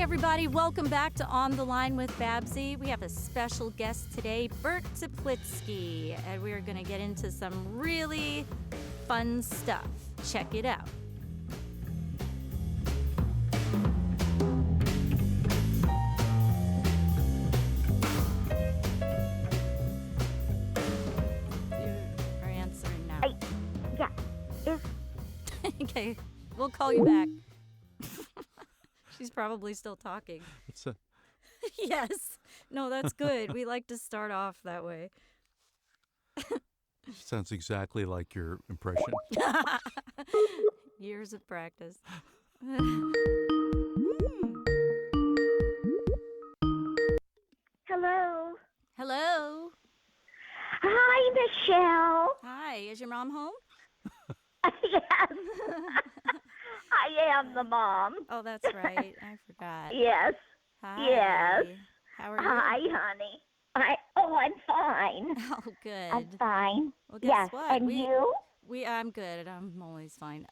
everybody. Welcome back to On the Line with Babsie. We have a special guest today, BURT Teplitzky, and we are going to get into some really fun stuff. Check it out. You're answering now. Okay, we'll call you back. She's probably still talking. What's that? Yes. No, that's good. We like to start off that way. Sounds exactly like your impression. Years of practice. Hello. Hello. Hi, Michelle. Hi. Is your mom home? Yes. I am the mom. Oh, that's right. I forgot. Yes. Hi. Yes. How are you? Hi, honey. I'm fine. Oh, good. I'm fine. Well, guess Yes. what? And you? I'm good. I'm always fine.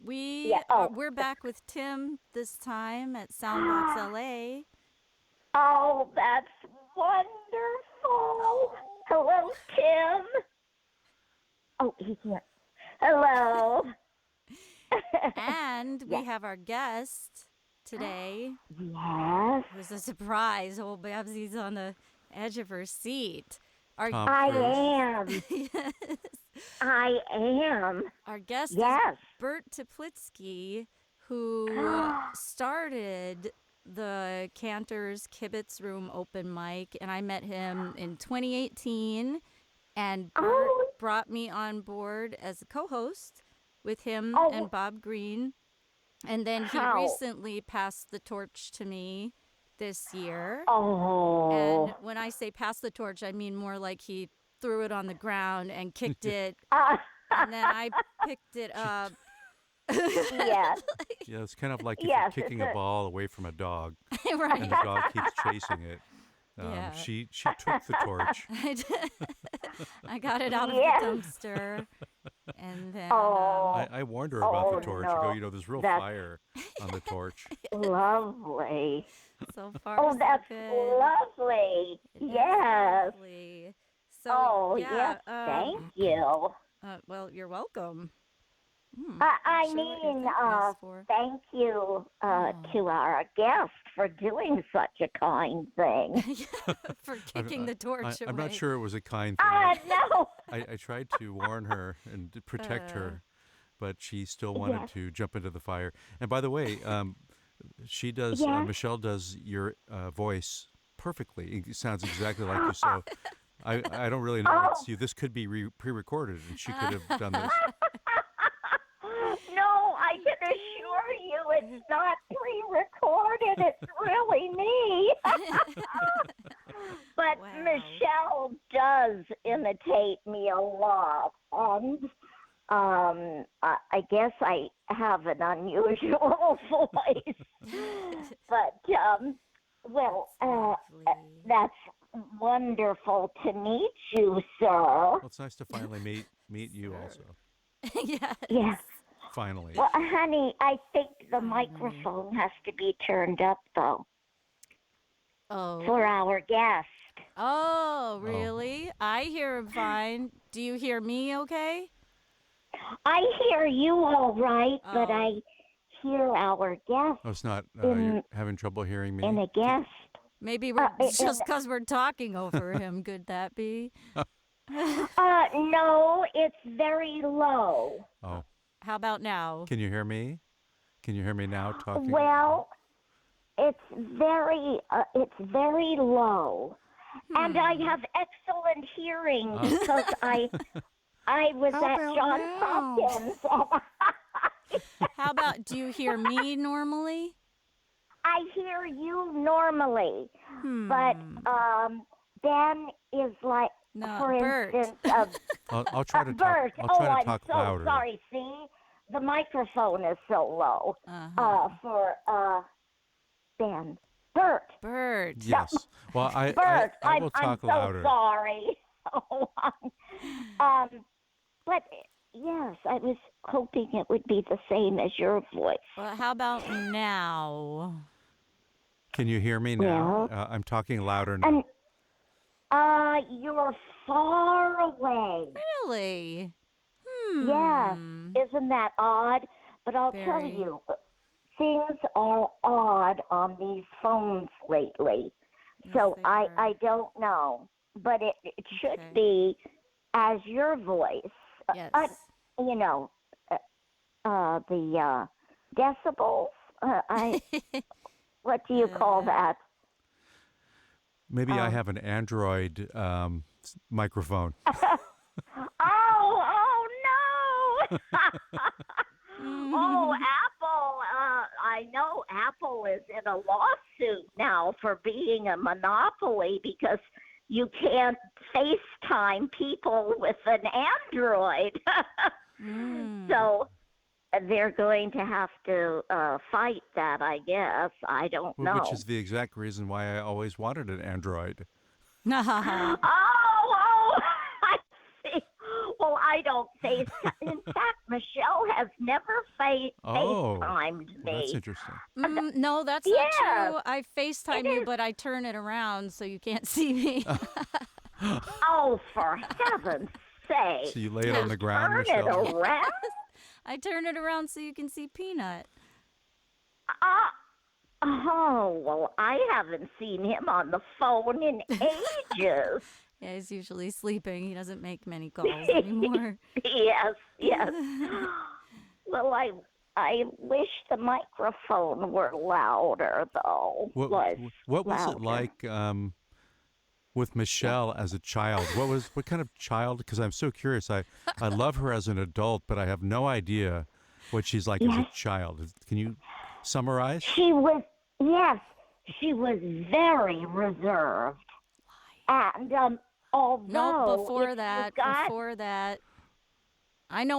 We're back with Tim this time at soundbox.la. Oh, that's wonderful. Hello, Tim. Oh, he's here. Hello. And we have our guest today. Yes. It was a surprise. Old Babsie's on the edge of her seat. I am. Yes. I am. Our guest is BURT Teplitzky, who started the Cantor's Kibitz Room open mic, and I met him in 2018, and BURT brought me on board as a co-host with him and Bob Green, and then he recently passed the torch to me this year. And when I say pass the torch, I mean more like he threw it on the ground and kicked it, and then I picked it up. Yes. Yeah, it's kind of like if you're kicking a ball away from a dog, Right. and the dog keeps chasing it. Yeah. She took the torch. I got it out of the dumpster, and then I warned her about the torch. No. I go, there's real fire on the torch. Lovely. so far, so that's good. lovely. It is Yes. lovely. So, yes. Thank you. Well, you're welcome. I Sure, what you're mean, thanking us for. thank you to our guest for doing such a kind thing. For kicking the torch away. I'm not sure it was a kind thing. No. I tried to warn her and to protect her, but she still wanted to jump into the fire. And by the way, she does. Michelle does your voice perfectly. It sounds exactly like you. So I don't really know it's you. This could be pre-recorded, and she could have done this. No, I can assure you it's not pre-recorded. It's really me. But Michelle does imitate me a lot. And I guess I have an unusual voice. But, that's wonderful to meet you, sir. Well, it's nice to finally meet you also. Yes. Finally. Well, honey, I think the microphone has to be turned up, though, for our guest. Oh, really? I hear him fine. Do you hear me okay? I hear you all right, but I hear our guest. Oh, it's not. You're having trouble hearing me? And a guest. Maybe we're just because we're talking over him. Could that be? No, it's very low. Oh. How about now? Can you hear me? Can you hear me now talking? Well, it's very low. And I have excellent hearing because I was at Johns Hopkins. How about, do you hear me normally? I hear you normally, but Ben is like, for BURT. instance, I'll try to talk. BURT. I'll try to I'm talk so louder. sorry. See, the microphone is so low for Ben. BURT. BURT. Yes. Well, BURT. I will talk I'm so louder. sorry. But yes, I was hoping it would be the same as your voice. Well, how about now? Can you hear me now? Well, I'm talking louder now. You're far away. Really? Yes. Isn't that odd? But I'll tell Very. you, things are odd on these phones lately. Yes, So they I are. don't know. But it should Okay. be as your voice. Yes. You know, the decibels. What do you call that? Maybe I have an Android microphone. Oh no! Oh, Apple. I know Apple is in a lawsuit now for being a monopoly because you can't FaceTime people with an Android. So they're going to have to fight that, I guess. I don't know. Which is the exact reason why I always wanted an Android. Oh, I see. Well, I don't FaceTime. In fact, Michelle has never FaceTimed me. Well, that's interesting. No, that's not true. I FaceTime you, but I turn it around so you can't see me. Oh, for heaven's sake. So you lay it on the ground, Turn Michelle? it around? I turn it around so you can see Peanut. Oh, well, I haven't seen him on the phone in ages. Yeah, he's usually sleeping. He doesn't make many calls anymore. Yes. Well, I wish the microphone were louder, though. What was it like with Michelle as a child? What kind of child? Because I'm so curious. I love her as an adult, but I have no idea what she's like as a child. Can you summarize? She was very reserved. And although before that, I know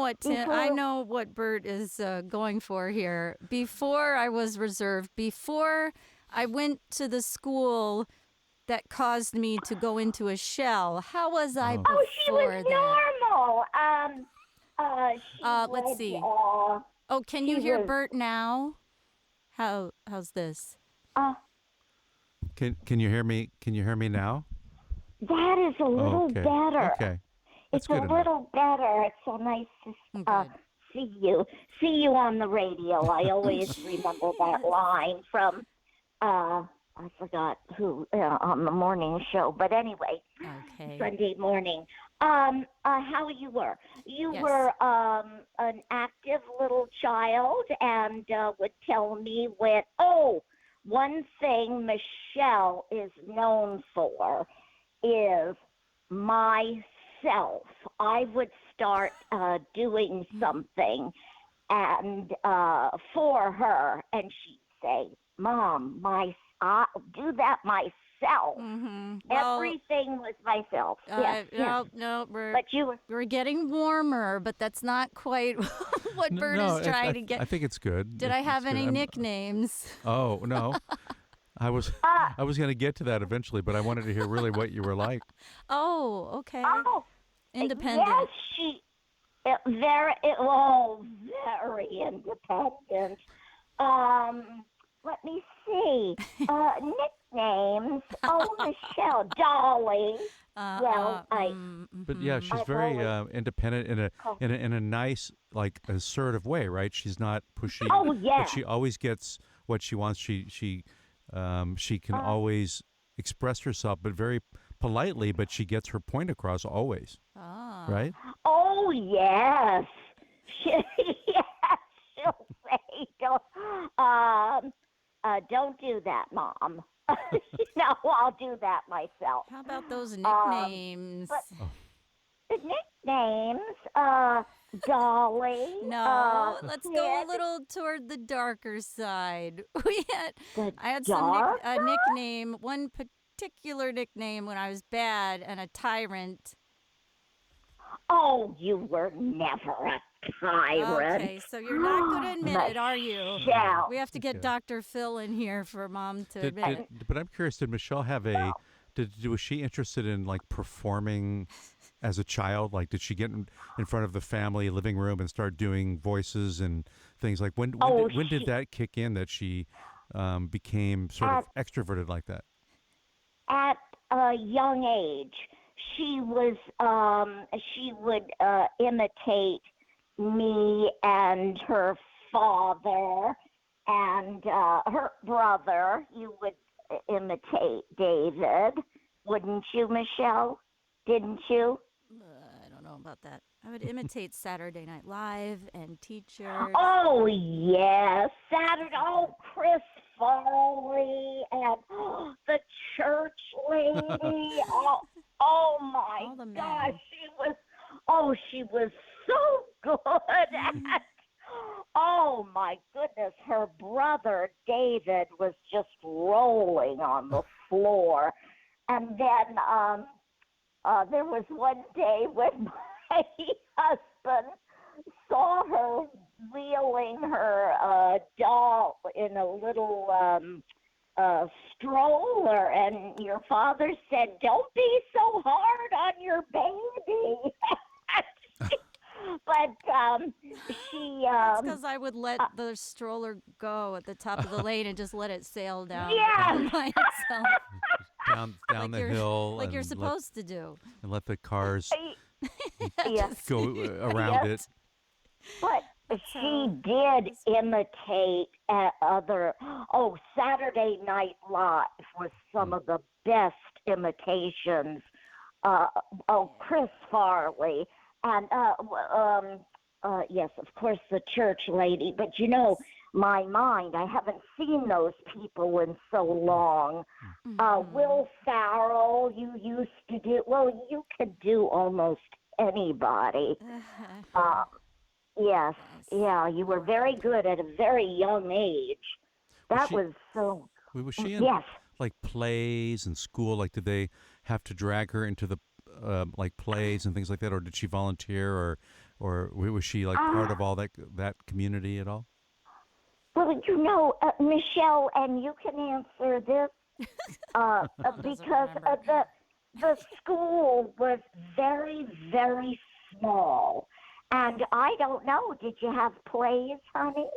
what Bert is going for here. Before I was reserved, before I went to the school that caused me to go into a shell. How was I before Oh, she was normal. let's see. Can you hear Bert now? How's this? Can you hear me? Can you hear me now? That is a little better. Okay. It's a little better. It's so nice to see you. See you on the radio. I always remember that line from I forgot who on the morning show, but anyway, Sunday morning. How you were? You were an active little child, and would tell me when. Oh, one thing Michelle is known for is myself. I would start doing something, and for her, and she'd say, "Mom, do that myself." Well, everything was myself. No, we're getting warmer, but that's not quite what Bert is trying to get. I think it's good. Did I have any nicknames? Oh no, I was going to get to that eventually, but I wanted to hear really what you were like. Oh, okay. Oh, independent. Yes, very independent. Let me see. Nicknames. Oh, Michelle, Dolly. But yeah, she's very independent in a nice, like, assertive way, right? She's not pushy. Oh yeah. But she always gets what she wants. She can always express herself, but very politely. But she gets her point across always. Right? Oh yes. She'll say, don't do that, Mom. No, I'll do that myself. How about those nicknames? The nicknames, Dolly. No, let's go a little toward the darker side. I had a nickname, one particular nickname when I was bad and a tyrant. Oh, you were never a tyrant. Okay, so you're not going to admit it, are you? Yeah. We have to get Dr. Phil in here for Mom to admit it. But I'm curious, did Michelle have was she interested in, like, performing as a child? Like, did she get in front of the family living room and start doing voices and things? Like, when did that kick in that she became sort of extroverted like that? At a young age, she would imitate me and her father and her brother. You would imitate David, wouldn't you, Michelle? Didn't you? I don't know about that. I would imitate Saturday Night Live and teachers. Oh, yes. Saturday. Oh, Chris Farley and the church lady. Oh my gosh. She was so good at. Oh my goodness. Her brother, David, was just rolling on the floor. And then there was one day when my husband saw her wheeling her doll in a little stroller, and your father said, "Don't be so hard on your baby." But she. It's because I would let the stroller go at the top of the lane and just let it sail down by itself. Down the hill. Like you're supposed to do. And let the cars Yes. go around it. But she did imitate other. Oh, Saturday Night Live was some of the best imitations. Chris Farley. And, yes, of course, the church lady. But, my mind, I haven't seen those people in so long. Will Ferrell, you used to do, you could do almost anybody. Yes, yeah, you were very good at a very young age. That was so. Was she in like plays and school? Like, did they have to drag her into the like plays and things like that, or did she volunteer, or was she like part of all that community at all? Well, Michelle, and you can answer this because the school was very, very small. And I don't know, did you have plays, honey?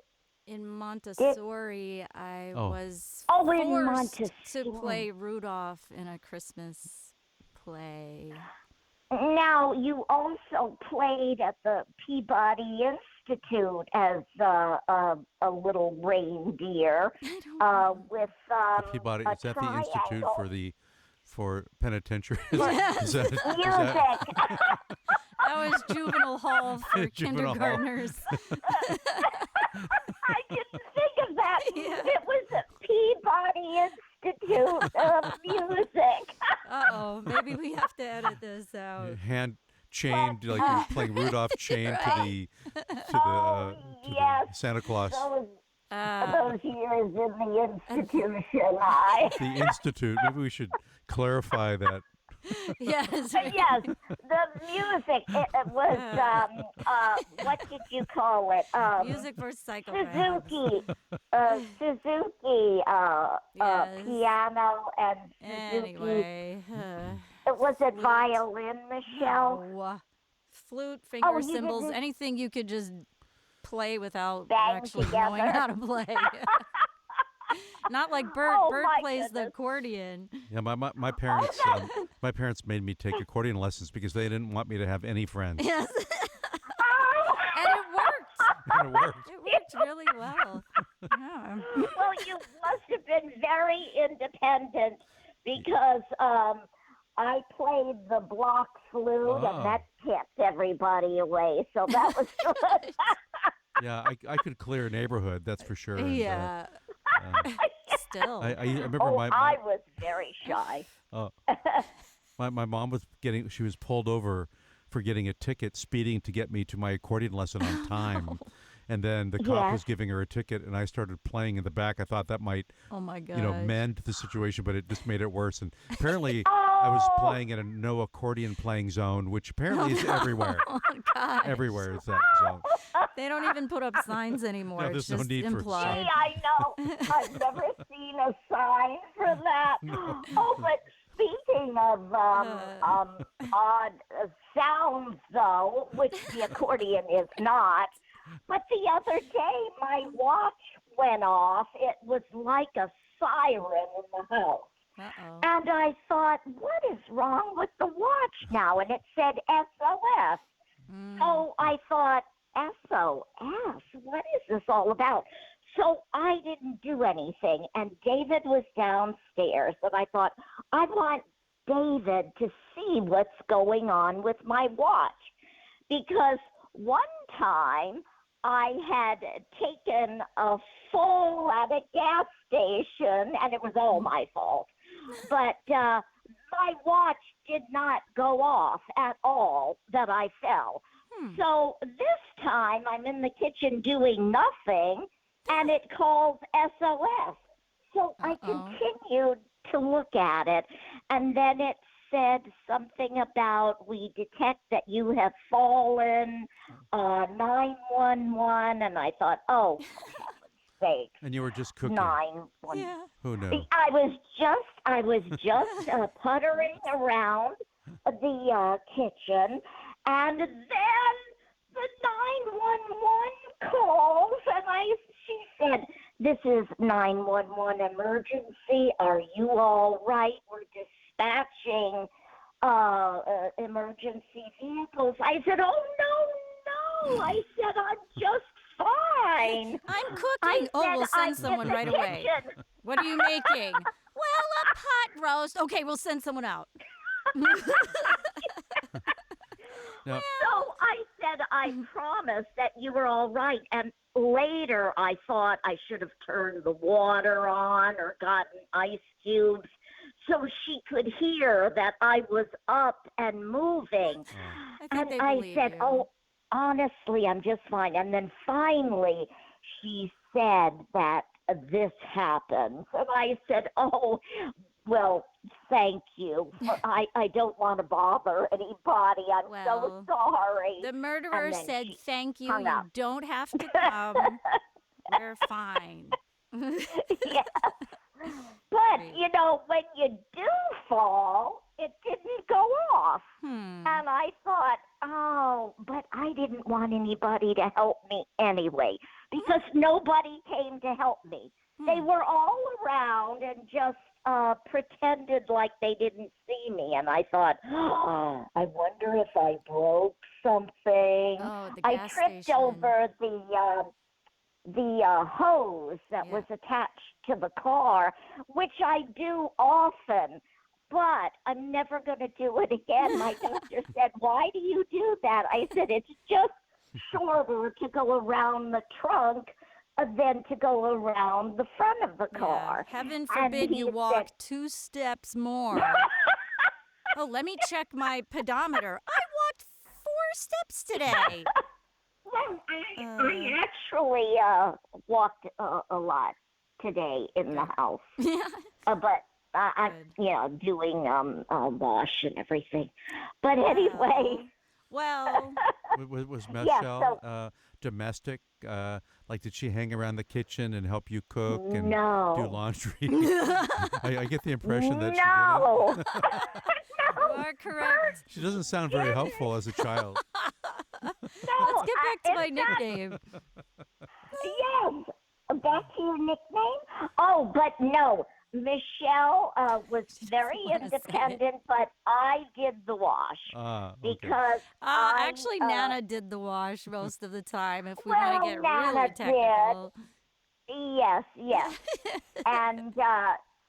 In Montessori, I was forced to play Rudolph in a Christmas play. Now, you also played at the Peabody Institute as a little reindeer with the Peabody, is that the institute for penitentiary? Music. That was juvenile hall for kindergartners. I didn't think of that. Yeah. It was a Peabody Institute of Music. Uh-oh, maybe we have to edit this out. Hand chained, like you're playing Rudolph, chained to the Santa Claus. Those years in the institution, The institute. Maybe we should clarify that. Yes. Yes. The music. It was what did you call it? Music for psychopaths. Suzuki. Piano and Suzuki. Anyway. Was it violin, Michelle? No. Flute, finger cymbals, anything you could just play without actually knowing how to play. Not like Burt. Burt plays the accordion. Yeah, my parents my parents made me take accordion lessons because they didn't want me to have any friends. Yes. And it worked. It worked. It worked really well. Yeah. Well, you must have been very independent because I played the block flute and that kept everybody away. So that was good. Yeah, I could clear a neighborhood, that's for sure. And, yeah. Still. I remember I was very shy. My mom was she was pulled over for getting a ticket, speeding to get me to my accordion lesson on time. And then the cop was giving her a ticket, and I started playing in the back. I thought that might, mend the situation, but it just made it worse. And apparently, I was playing in a no accordion playing zone, which apparently is everywhere. Oh, gosh. Everywhere is that zone. They don't even put up signs anymore. No, there's it's just no need implied. Gee, I know. I've never seen a sign for that. Oh, but speaking of odd sounds, though, which the accordion is not, but the other day my watch went off. It was like a siren in the house. Uh-oh. And I thought, what is wrong with the watch now? And it said SOS. So I thought, SOS? What is this all about? So I didn't do anything. And David was downstairs. And I thought, I want David to see what's going on with my watch. Because one time I had taken a full at a gas station, and it was all my fault. But my watch did not go off at all that I fell. So this time I'm in the kitchen doing nothing, and it calls SOS. So I continued to look at it, and then it said something about, we detect that you have fallen, 911, and I thought, oh, for heaven's sake. And you were just cooking. 911. Yeah. Who knew? I was just puttering around the kitchen, and then the 911 calls, and she said, "This is 911 emergency. Are you all right? We're dispatching emergency vehicles." I said, "Oh, no. I said, I'm just fine. I'm cooking. We'll send someone right away. What are you making? Well, a pot roast. Okay, we'll send someone out. Now, So I said, I promised that you were all right. And later I thought I should have turned the water on or gotten ice cubes so she could hear that I was up and moving. I said, "Oh, honestly, I'm just fine." And then finally she said that this happened. And I said, "Oh, well, thank you. I don't want to bother anybody. I'm so sorry." The murderer said, "Thank you. hung You up. don't have to come. We're fine." Yeah. But, when you do fall, it didn't go off. And I thought, oh, but I didn't want anybody to help me anyway, because nobody came to help me. They were all around and just pretended like they didn't see me. And I thought, oh, I wonder if I broke something. Oh, the I gas tripped station. over the hose that was attached to the car, which I do often, but I'm never going to do it again. My doctor said, "Why do you do that?" I said, "It's just shorter to go around the trunk than to go around the front of the car." Yeah. Heaven forbid you walk 2 steps more. Oh, let me check my pedometer. I walked 4 steps today. Well, I actually walked a lot today in the house. Yeah. But I'm, doing wash and everything. But anyway. Well. Was Michèle domestic? Like, did she hang around the kitchen and help you cook and do laundry? I get the impression that she didn't. You are correct. She doesn't sound very helpful as a child. Let's get back to my nickname. Yes, back to your nickname? Oh, but no. Michèle was very independent, but I did the wash because actually Nana did the wash most of the time. If we want to get Nana really technical, yes, and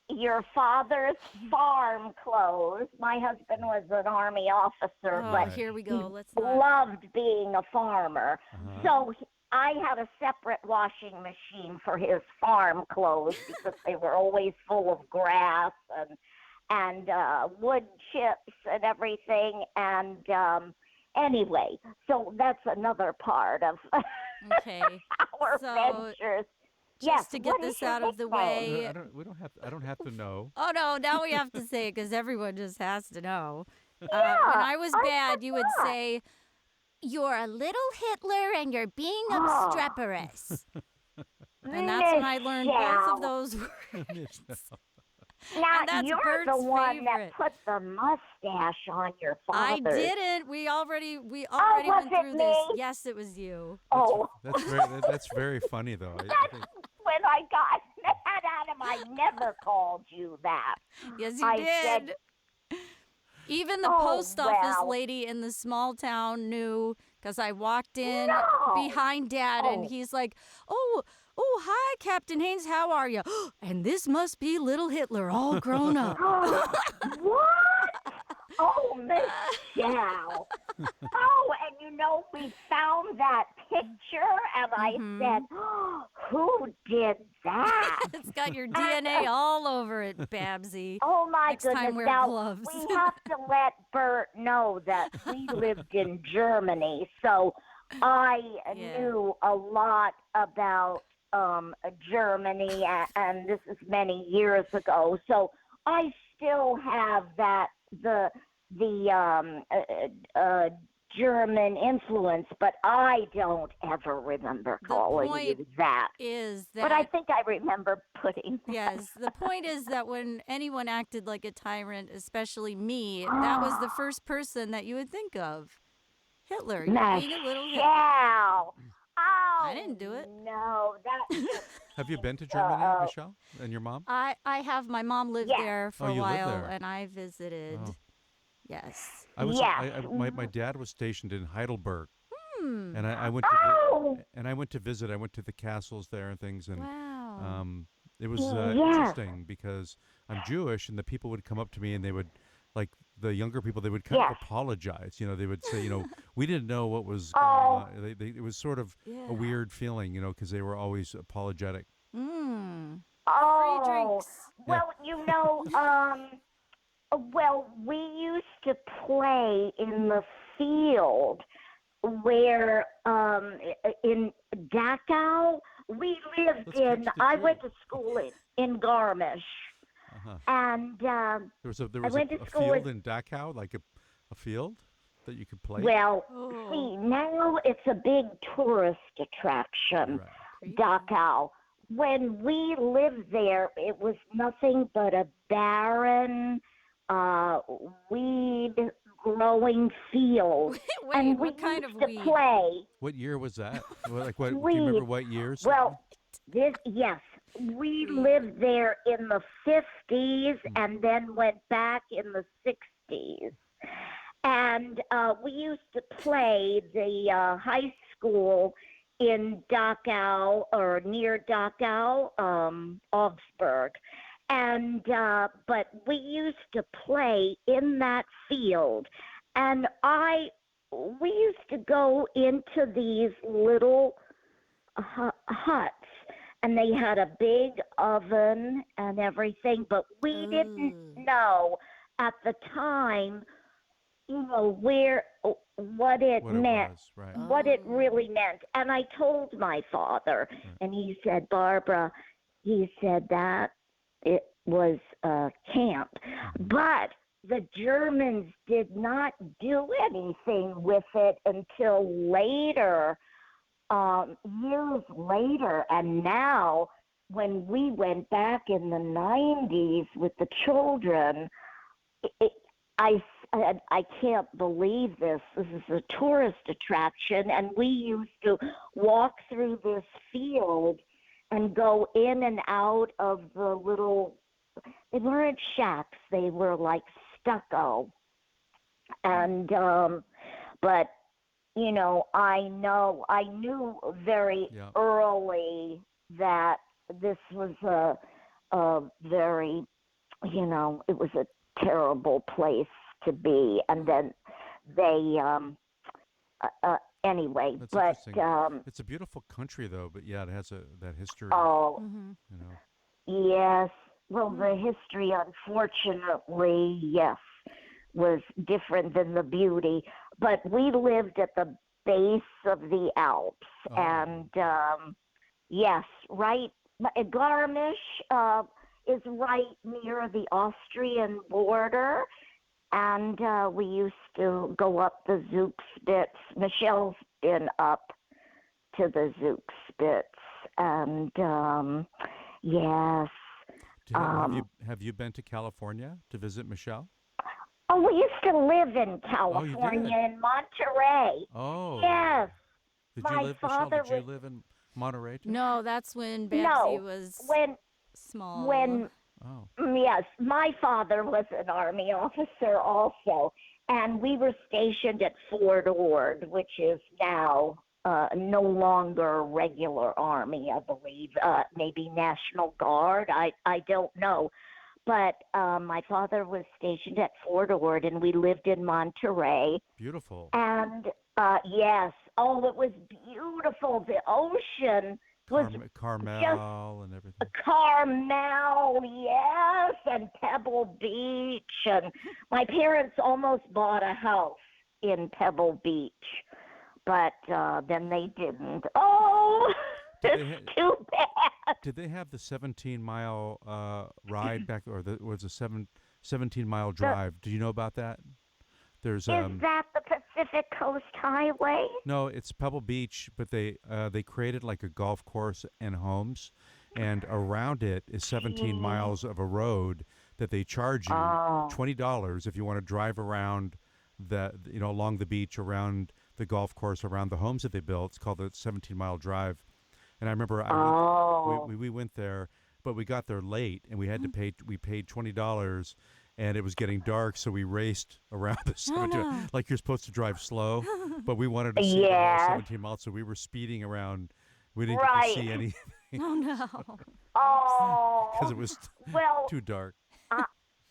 your father's farm clothes. My husband was an Army officer, but here we go. he loved being a farmer, so I had a separate washing machine for his farm clothes because they were always full of grass and wood chips and everything. And anyway, so that's another part of our ventures. Just to get this out of the way. I don't have to know. Oh no! Now we have to say it because everyone just has to know. When I was bad, you would say, "You're a little Hitler and you're being obstreperous." And that's when I learned both of those words. Now, you're Bert's the one favorite. that put the mustache on your father. I didn't. We already went through this. Yes, it was you. Oh. That's very funny, though. I think When I never called you that. Yes, you I did. Said, even the post office lady in the small town knew because I walked in behind Dad and he's like, oh, hi, Captain Haines. How are you? And this must be little Hitler all grown up. What? Oh, Michelle. And we found that picture, and I said, who did that? It's got your DNA all over it, Babsie. Oh, my Next goodness. time wear now, gloves. We have to let Bert know that we lived in Germany, so I knew a lot about Germany, and this is many years ago. So I still have the German influence, but I don't ever remember calling you that. But I think I remember putting that. Yes, the point is that when anyone acted like a tyrant, especially me, that was the first person that you would think of. Hitler. You're being a little Hitler. Oh, I didn't do it. No, that. Have you been to Germany, Michelle, and your mom? I have. My mom lived there for a you lived while, there. and I visited. Oh. Yes. My dad was stationed in Heidelberg, and I went to visit. I went to the castles there and things, and it was interesting because I'm Jewish, and the people would come up to me and they would, like the younger people, they would kind of apologize. They would say, we didn't know what was going on. It was sort of a weird feeling, because they were always apologetic. Oh, free drinks. Well, well, we used to play in the field where in Dachau. We lived I went to school in Garmisch. And there was a field in Dachau, like a field that you could play. Well, see, now it's a big tourist attraction, Dachau. When we lived there, it was nothing but a barren, weed-growing field. Wait, and what kind of weed? Play. What year was that? Do you remember what years? Well, we lived there in the 50s and then went back in the 60s. And we used to play the high school in Dachau or near Dachau, Augsburg. And but we used to play in that field, and we used to go into these little huts, and they had a big oven and everything, but we didn't know at the time, what it meant, what it really meant. And I told my father, and he said, Barbara, he said that it was a camp. But the Germans did not do anything with it until later, years later. And now, when we went back in the 90s with the children, I can't believe this. This is a tourist attraction, and we used to walk through this field and go in and out of the little, they weren't shacks, they were like stucco. And, but, I knew very early that this was a very, it was a terrible place to be. And then they, anyway, that's it's a beautiful country, though. But it has that history. Oh, yes. Well, the history, unfortunately, yes, was different than the beauty. But we lived at the base of the Alps, and yes, right. Garmisch is right near the Austrian border. And we used to go up the Zugspitz. Michelle's been up to the Zugspitz. And, yes. Have you been to California to visit Michelle? Oh, we used to live in California, in Monterey. Oh. Yes. Did you live in Monterey too? No, that's when Babsie was... small. when yes, my father was an Army officer also, and we were stationed at Fort Ord, which is now no longer regular Army, I believe, maybe National Guard. I don't know. But my father was stationed at Fort Ord, and we lived in Monterey. Beautiful. And yes, oh, it was beautiful. The ocean was Carmel and everything. Carmel, yes, and Pebble Beach. And my parents almost bought a house in Pebble Beach, but then they didn't. Oh, it's too bad. Did they have the 17-mile ride back, or was a 17-mile drive? Do you know about that? There's Is that the Pacific Coast Highway? No, it's Pebble Beach, but they created like a golf course and homes, and around it is 17 miles of a road that they charge you $20 if you want to drive around along the beach, around the golf course, around the homes that they built. It's called the 17-mile drive. And I remember we went there, but we got there late, and we had to pay. We paid $20. And it was getting dark, so we raced around the 17, like you're supposed to drive slow, but we wanted to see the whole 17 miles, so we were speeding around. We didn't get to see anything. Oh, no. Oh. Because it was too dark.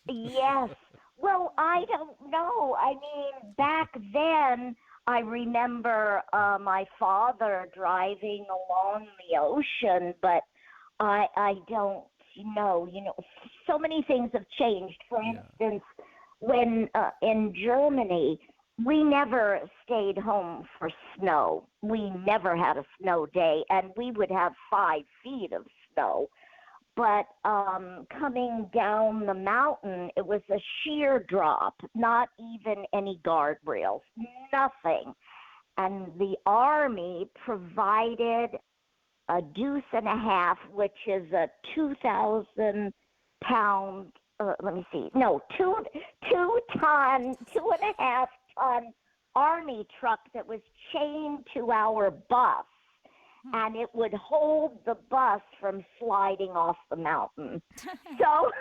Yes. Well, I don't know. I mean, back then, I remember my father driving along the ocean, but I don't know. So many things have changed. For instance, when in Germany, we never stayed home for snow. We never had a snow day, and we would have 5 feet of snow. But coming down the mountain, it was a sheer drop, not even any guardrails, nothing. And the Army provided a deuce and a half, which is a 2,000-pound, two and a half ton Army truck that was chained to our bus, and it would hold the bus from sliding off the mountain. So,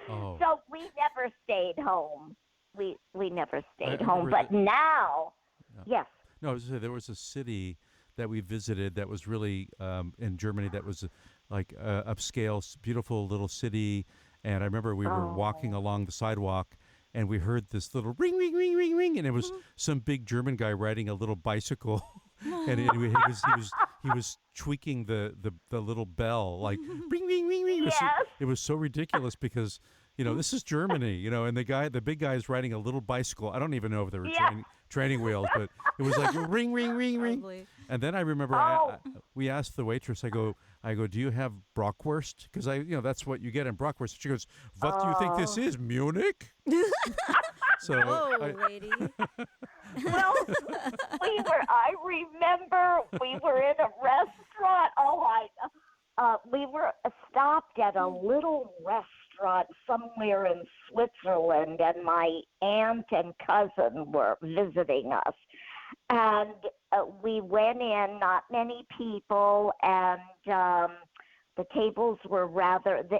so we never stayed home. We never stayed home. But now, yes. No, there was a city that we visited that was really in Germany that was like upscale, beautiful little city. And I remember we were walking along the sidewalk, and we heard this little ring, ring, ring, ring, ring, and it was some big German guy riding a little bicycle, and he was tweaking the little bell, like ring, ring, ring, ring. Yes. It was so ridiculous because this is Germany, and the big guy is riding a little bicycle. I don't even know if there were training wheels, but it was like ring, ring, ring, ring. Probably. And then I remember we asked the waitress. I go, do you have bratwurst? Because that's what you get in bratwurst. She goes, what do you think this is, Munich? So, lady. Well, I remember we were in a restaurant. We were stopped at a little restaurant somewhere in Switzerland, and my aunt and cousin were visiting us. And we went in, not many people, and the tables were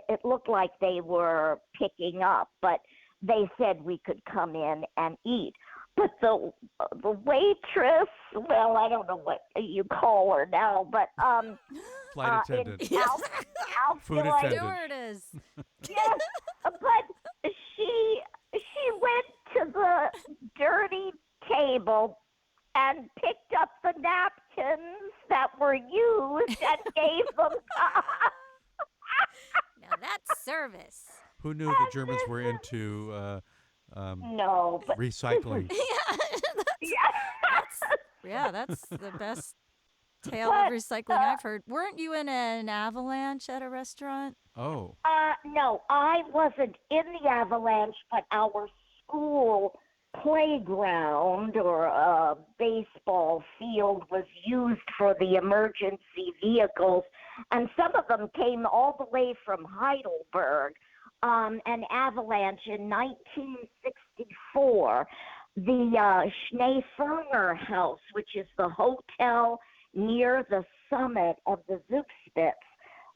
it looked like they were picking up, but they said we could come in and eat. But the waitress, well, I don't know what you call her now, but flight attendant, food attendant. Stewardess. Yes, but she went to the dirty table and picked up the napkins that were used and gave them to us. Now that's service. Who knew the Germans were into recycling? That's the best tale of recycling I've heard. Weren't you in an avalanche at a restaurant? Oh. No, I wasn't in the avalanche, but our school playground or baseball field was used for the emergency vehicles, and some of them came all the way from Heidelberg. An avalanche in 1964. The Schneeferner House, which is the hotel near the summit of the Zugspitze,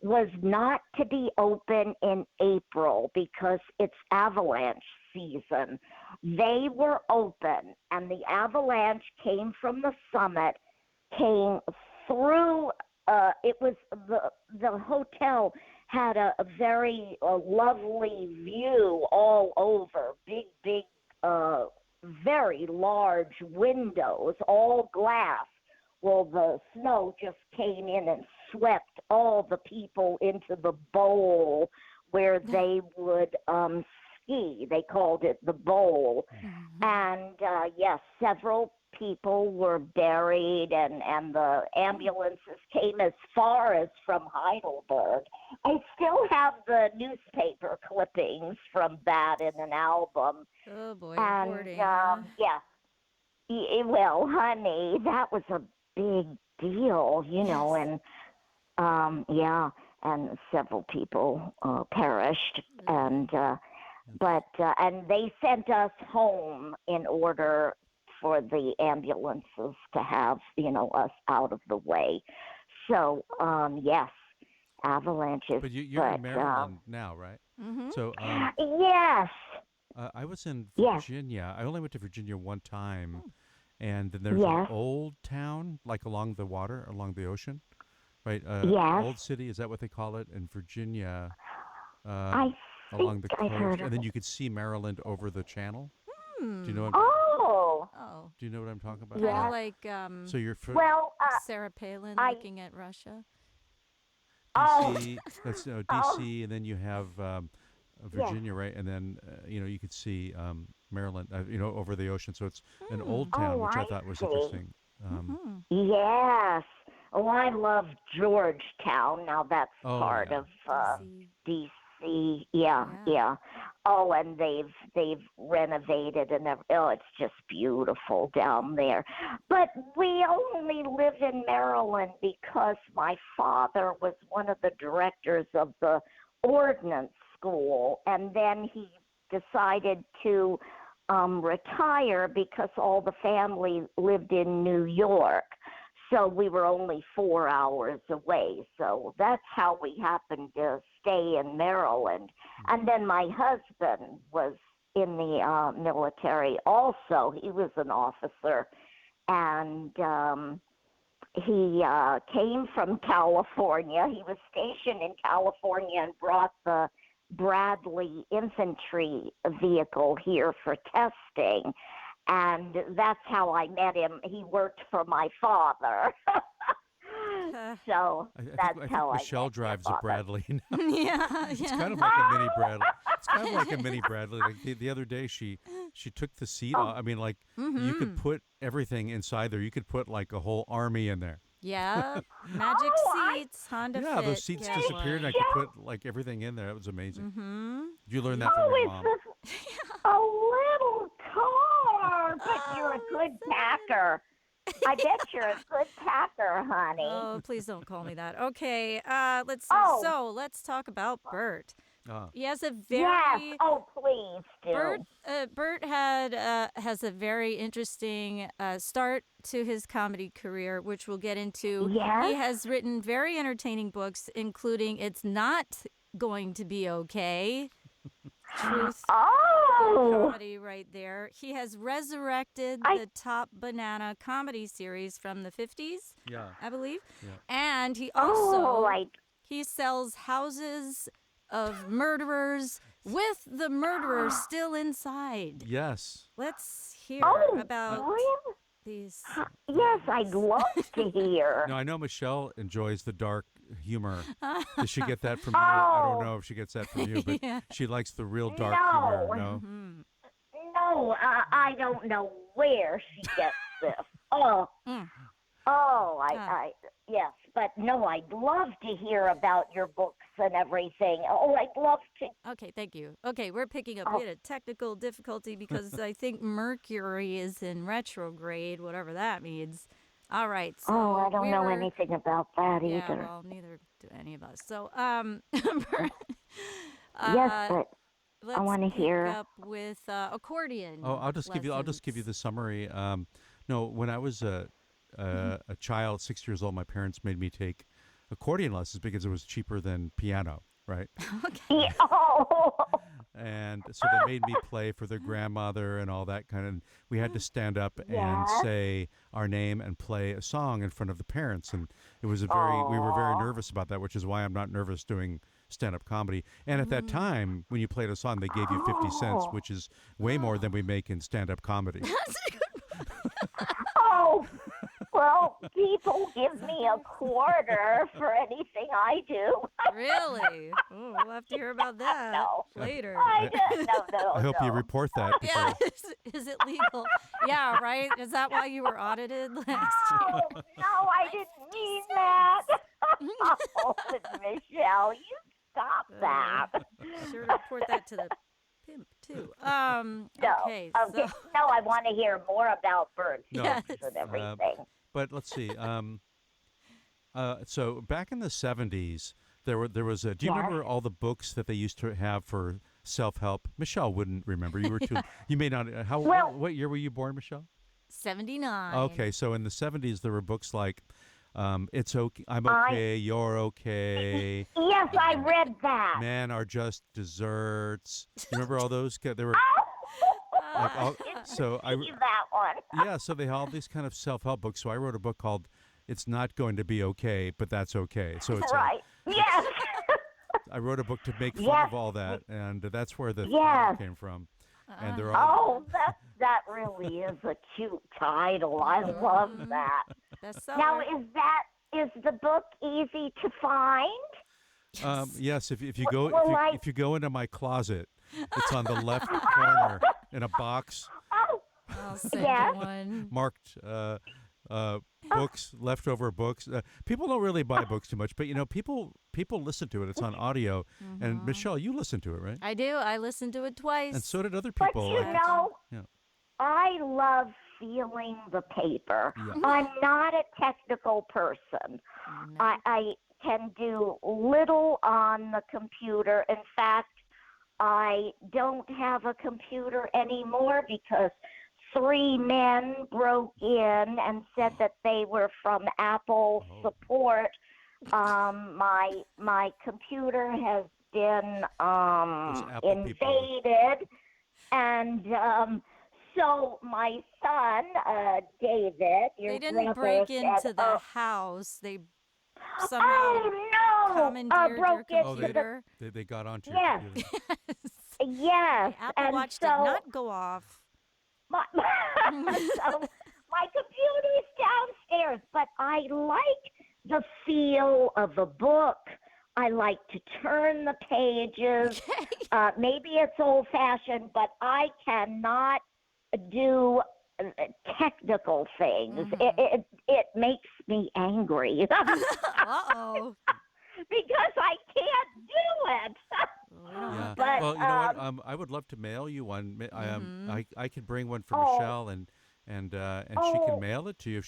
was not to be open in April because it's avalanche season. They were open, and the avalanche came from the summit, came through. It was the hotel had a very lovely view all over, big, very large windows, all glass. Well, the snow just came in and swept all the people into the bowl where they would ski. They called it the bowl. Mm-hmm. And, yes, several people were buried, and the ambulances came as far as from Heidelberg. I still have the newspaper clippings from that in an album. Oh, boy. And, hoarding, yeah. Well, honey, that was a big deal, you know, and yeah, and several people perished, and and they sent us home in order for the ambulances to have, you know, us out of the way. So yes, avalanches. But you're in Maryland now, right? Mm-hmm. So yes. I was in Virginia. I only went to Virginia one time. And then there's an old town, like along the water, along the ocean, right? Old city, is that what they call it? In Virginia, along the coast. And then you could see Maryland over the channel. Do you know what Do you know what I'm talking about? Kind of like so you're Sarah Palin looking at Russia. DC, that's DC, and then you have Virginia, right? And then, you know, you could see Maryland, you know, over the ocean. So it's an old town, which I thought was interesting. Yes. Oh, I love Georgetown. Now that's part of DC. Yeah. Oh, and they've renovated and it's just beautiful down there. But we only live in Maryland because my father was one of the directors of the ordnance school, and then he decided to retire because all the family lived in New York. So we were only 4 hours away. So that's how we happened to stay in Maryland. And then my husband was in the military also. He was an officer. And he came from California. He was stationed in California and brought the Bradley infantry vehicle here for testing. And that's how I met him. He worked for my father. So that's how I Michelle drives a Bradley now. Yeah. It's kind of like a mini Bradley. It's kind of like a mini Bradley. Like the other day, she took the seat off. I mean, like you could put everything inside there. You could put like a whole army in there. Yeah, magic seats, Honda Fit. Yeah, those seats disappeared, and I could put like everything in there. It was amazing. Did you learn that from your mom? A little car, but you're a good packer. I bet you're a good packer, honey. Oh, please don't call me that. Okay, let's see. So let's talk about Burt. He has a very yes. Oh, please do. Burt has a very interesting start to his comedy career, which we'll get into. Yes. He has written very entertaining books, including "It's Not Going to Be Okay." Truth comedy right there. He has resurrected the Top Banana comedy series from the 50s, I believe. Yeah. And he also he sells houses of murderers with the murderer still inside. Yes. Let's hear about these. Yes, I'd love to hear. No, I know Michelle enjoys the dark humor. Does she get that from you? I don't know if she gets that from you, but she likes the real dark humor. No? No, I don't know where she gets this. Yes, but no, I'd love to hear about your books and everything. Oh, I'd love to. Okay, thank you. Okay, we're picking up. We had a technical difficulty because I think Mercury is in retrograde, whatever that means. All right. So I don't know anything about that either. Yeah, well, neither do any of us. So, yes, but I want to hear. Up with accordion. Oh, I'll just give you the summary. No, when I was a child, 6 years old, my parents made me take accordion lessons because it was cheaper than piano, right? Okay. And so they made me play for their grandmother and all that kind of. We had to stand up and say our name and play a song in front of the parents, and it was we were very nervous about that, which is why I'm not nervous doing stand-up comedy. And at that time, when you played a song, they gave you 50 cents, which is way more than we make in stand-up comedy. Oh, well, people give me a quarter for anything I do. Really? Oh, we'll have to hear about that later. No. I hope you report that. Yeah, is it legal? Yeah, right? Is that why you were audited last year? No, I didn't mean that. Oh, Michelle, you stop that. Sure to report that to the pimp, too. Okay. So. No, I want to hear more about birds Yes. and everything. But let's see. So back in the 70s, there was a. Do you remember all the books that they used to have for self-help? Michelle wouldn't remember. You were too. You may not. What year were you born, Michelle? 79. Okay, so in the 70s there were books like, "It's okay, I'm okay, you're okay." Yes, I read that. Men are just desserts. You remember all those? They were. So I that one. Yeah, so they had all these kind of self-help books. So I wrote a book called "It's Not Going to Be Okay, But That's Okay." So it's right. Yes. I wrote a book to make fun of all that, and that's where the title came from. And they're all. Oh, that really is a cute title. I love that. Now, is the book easy to find? Yes, if you go into my closet, it's on the left corner in a box. I'll send you one. Marked books, leftover books. People don't really buy books too much, but people listen to it. It's on audio. And Michelle, you listen to it, right? I do. I listened to it twice. And so did other people. But I love feeling the paper. Yeah. I'm not a technical person. No. I can do little on the computer. In fact, I don't have a computer anymore because 3 men broke in and said that they were from Apple support. My computer has been invaded, and so my son, David, they didn't break into the house. They somehow commandeered your computer. They got onto your computer. Yes. The Apple Watch did not go off. So my computer is downstairs, but I like the feel of the book. I like to turn the pages. Maybe it's old-fashioned, but I cannot do technical things. It makes me angry. Uh-oh. Because I can't do it. Yeah. But, well, you know what? I would love to mail you one. I could bring one for Michelle, and she can mail it to you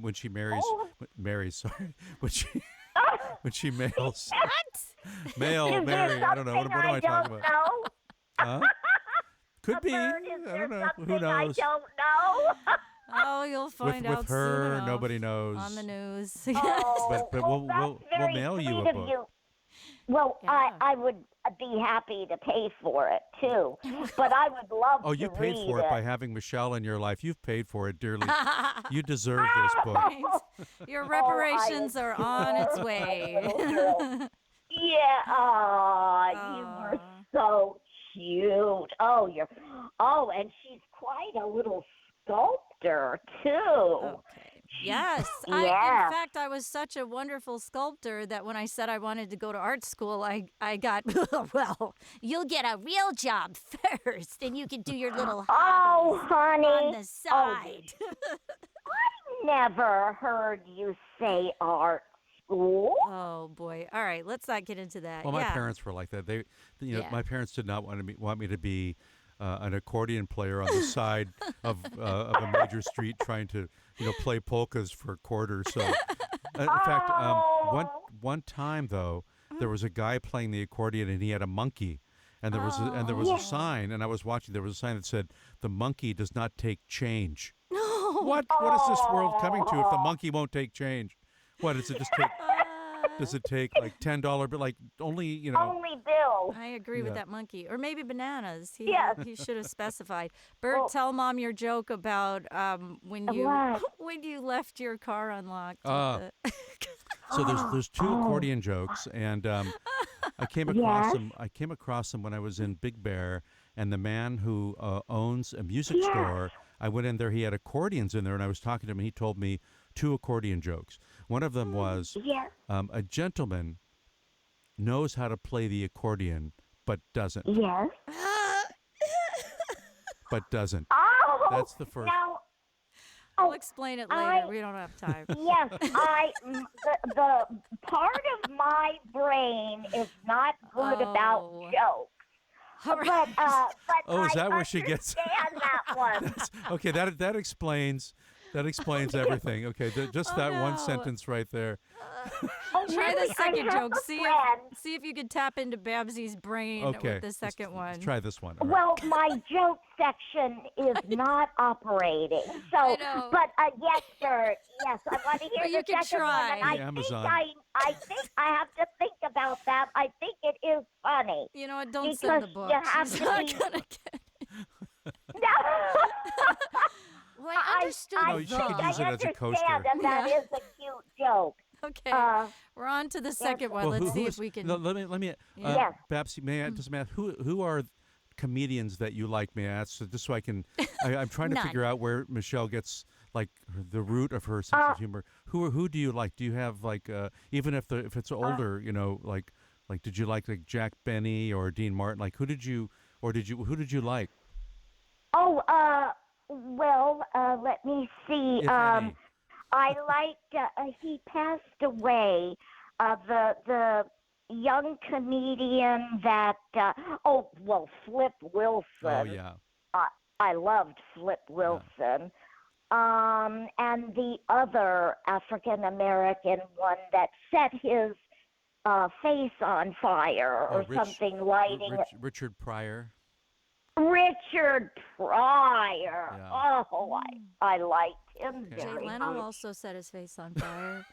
when she marries. When she mails. What? Marry. I don't know. What am I talking about? Huh? Could be. I don't know. Who knows? I don't know. Oh, you'll find out with her, soon enough. Nobody knows. On the news. But we'll mail you a book. Well, I would be happy to pay for it too, but I would love to read it. Oh, you paid for it by having Michelle in your life. You've paid for it dearly. You deserve this book. Your reparations are on its way. Yeah. You were so cute. And she's quite a little sculptor too. Okay. Yes. In fact, I was such a wonderful sculptor that when I said I wanted to go to art school, I got, well, you'll get a real job first, and you can do your little honey, on the side. I never heard you say art school. Oh, boy. All right, let's not get into that. Well, my parents were like that. They, my parents did not want me to be an accordion player on the side of a major street trying to, play polkas for quarters. So, in fact, one time though, there was a guy playing the accordion and he had a monkey, and there was a sign, and I was watching. There was a sign that said, "The monkey does not take change." No. What is this world coming to if the monkey won't take change? What is it? Just take. does it take like $10, but like only Only bills. I agree with that monkey. Or maybe bananas. Yes. He should have specified. Bert, tell Mom your joke about when you left your car unlocked. So there's two accordion jokes, and I came across them. I came across them when I was in Big Bear, and the man who owns a music store. I went in there. He had accordions in there, and I was talking to him. And he told me two accordion jokes. One of them was a gentleman knows how to play the accordion, but doesn't. Yes. But doesn't. Oh, that's the first. Now, I'll explain it later. We don't have time. Yes, the part of my brain is not good about jokes. Right. But is that where she gets? That one. Okay, that explains everything. Okay, just that one sentence right there. Try the second joke. See if you could tap into Babsie's brain with the second one. Let's try this one. Well, my joke section is not operating. So, but yes, sir. Yes, I want to hear the second one. And I think I have to think about that. I think it is funny. You know what? Don't send the book. You have She's to not be... gonna get it. No. Well, I understood. You could use it as a coaster. And that is a cute joke. Okay, we're on to the second one. Well, Let's see if we can. Let me. Babsie, may I just ask who are comedians that you like? May I ask? So just so I can. I'm trying to figure out where Michèle gets like the root of her sense of humor. Who do you like? Do you have like even if it's older, like did you like Jack Benny or Dean Martin? Like who did you like? Oh, well, let me see. I liked, he passed away, the young comedian that, Flip Wilson. Oh, yeah. I loved Flip Wilson. Yeah. And the other African-American one that set his face on fire or something, lighting it. Richard Pryor. Richard Pryor. Yeah. Oh, I liked him very Jay Leno much. also set his face on fire.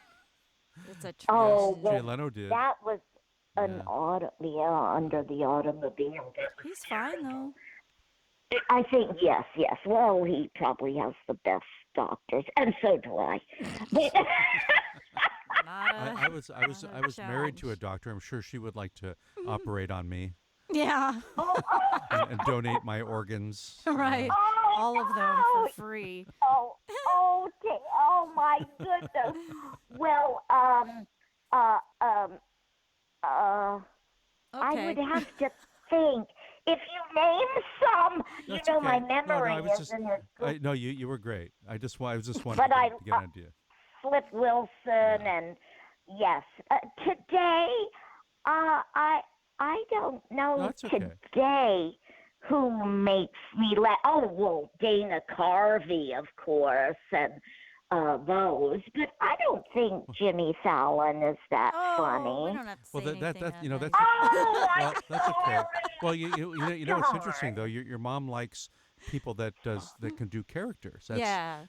It's a Jay Leno did. That was an under the automobile. He's fine though. I think yes. Well, he probably has the best doctors, and so do I. I was married to a doctor. I'm sure she would like to operate on me. Yeah. And donate my organs. Right. All of them for free. Oh my goodness. Well, I would have to think. If you name some, That's my okay. memory isn't as good. No, you were great. I was just wanted to get an idea. Flip Wilson and yes. Today, I don't know today who makes me laugh. Oh, well, Dana Carvey, of course, and those. But I don't think Jimmy Fallon is that funny. We don't have to say anything. That's that's okay. Well, you know it's interesting though. Your mom likes people that can do characters.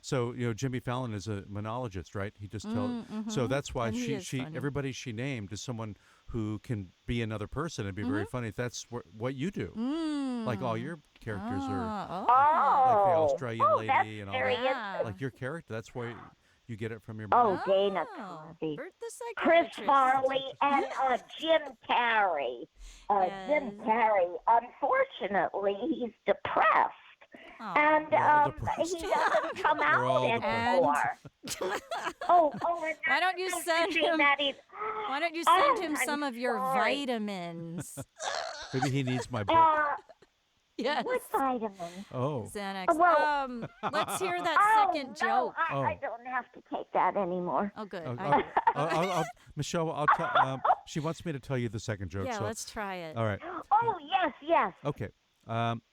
So Jimmy Fallon is a monologist, right? He just tells. So that's why she everybody she named is someone who can be another person and be very funny. That's what you do. Like all your characters are like the Australian lady and all that. Like your character, that's where you get it from your mom. Oh, Dana Carvey. Bert the Chris psychiatrist. Farley and Jim Carrey. Jim Carrey, unfortunately, he's depressed. And he doesn't come out anymore. Why don't you send him some of your vitamins? Maybe he needs my book. Yes. What vitamins? Oh. Xanax. Well, let's hear that second joke. I don't have to take that anymore. Oh, good. Michèle, I'll tell. She wants me to tell you the second joke. Yeah, so. let's try it. All right. Oh, yes. Okay.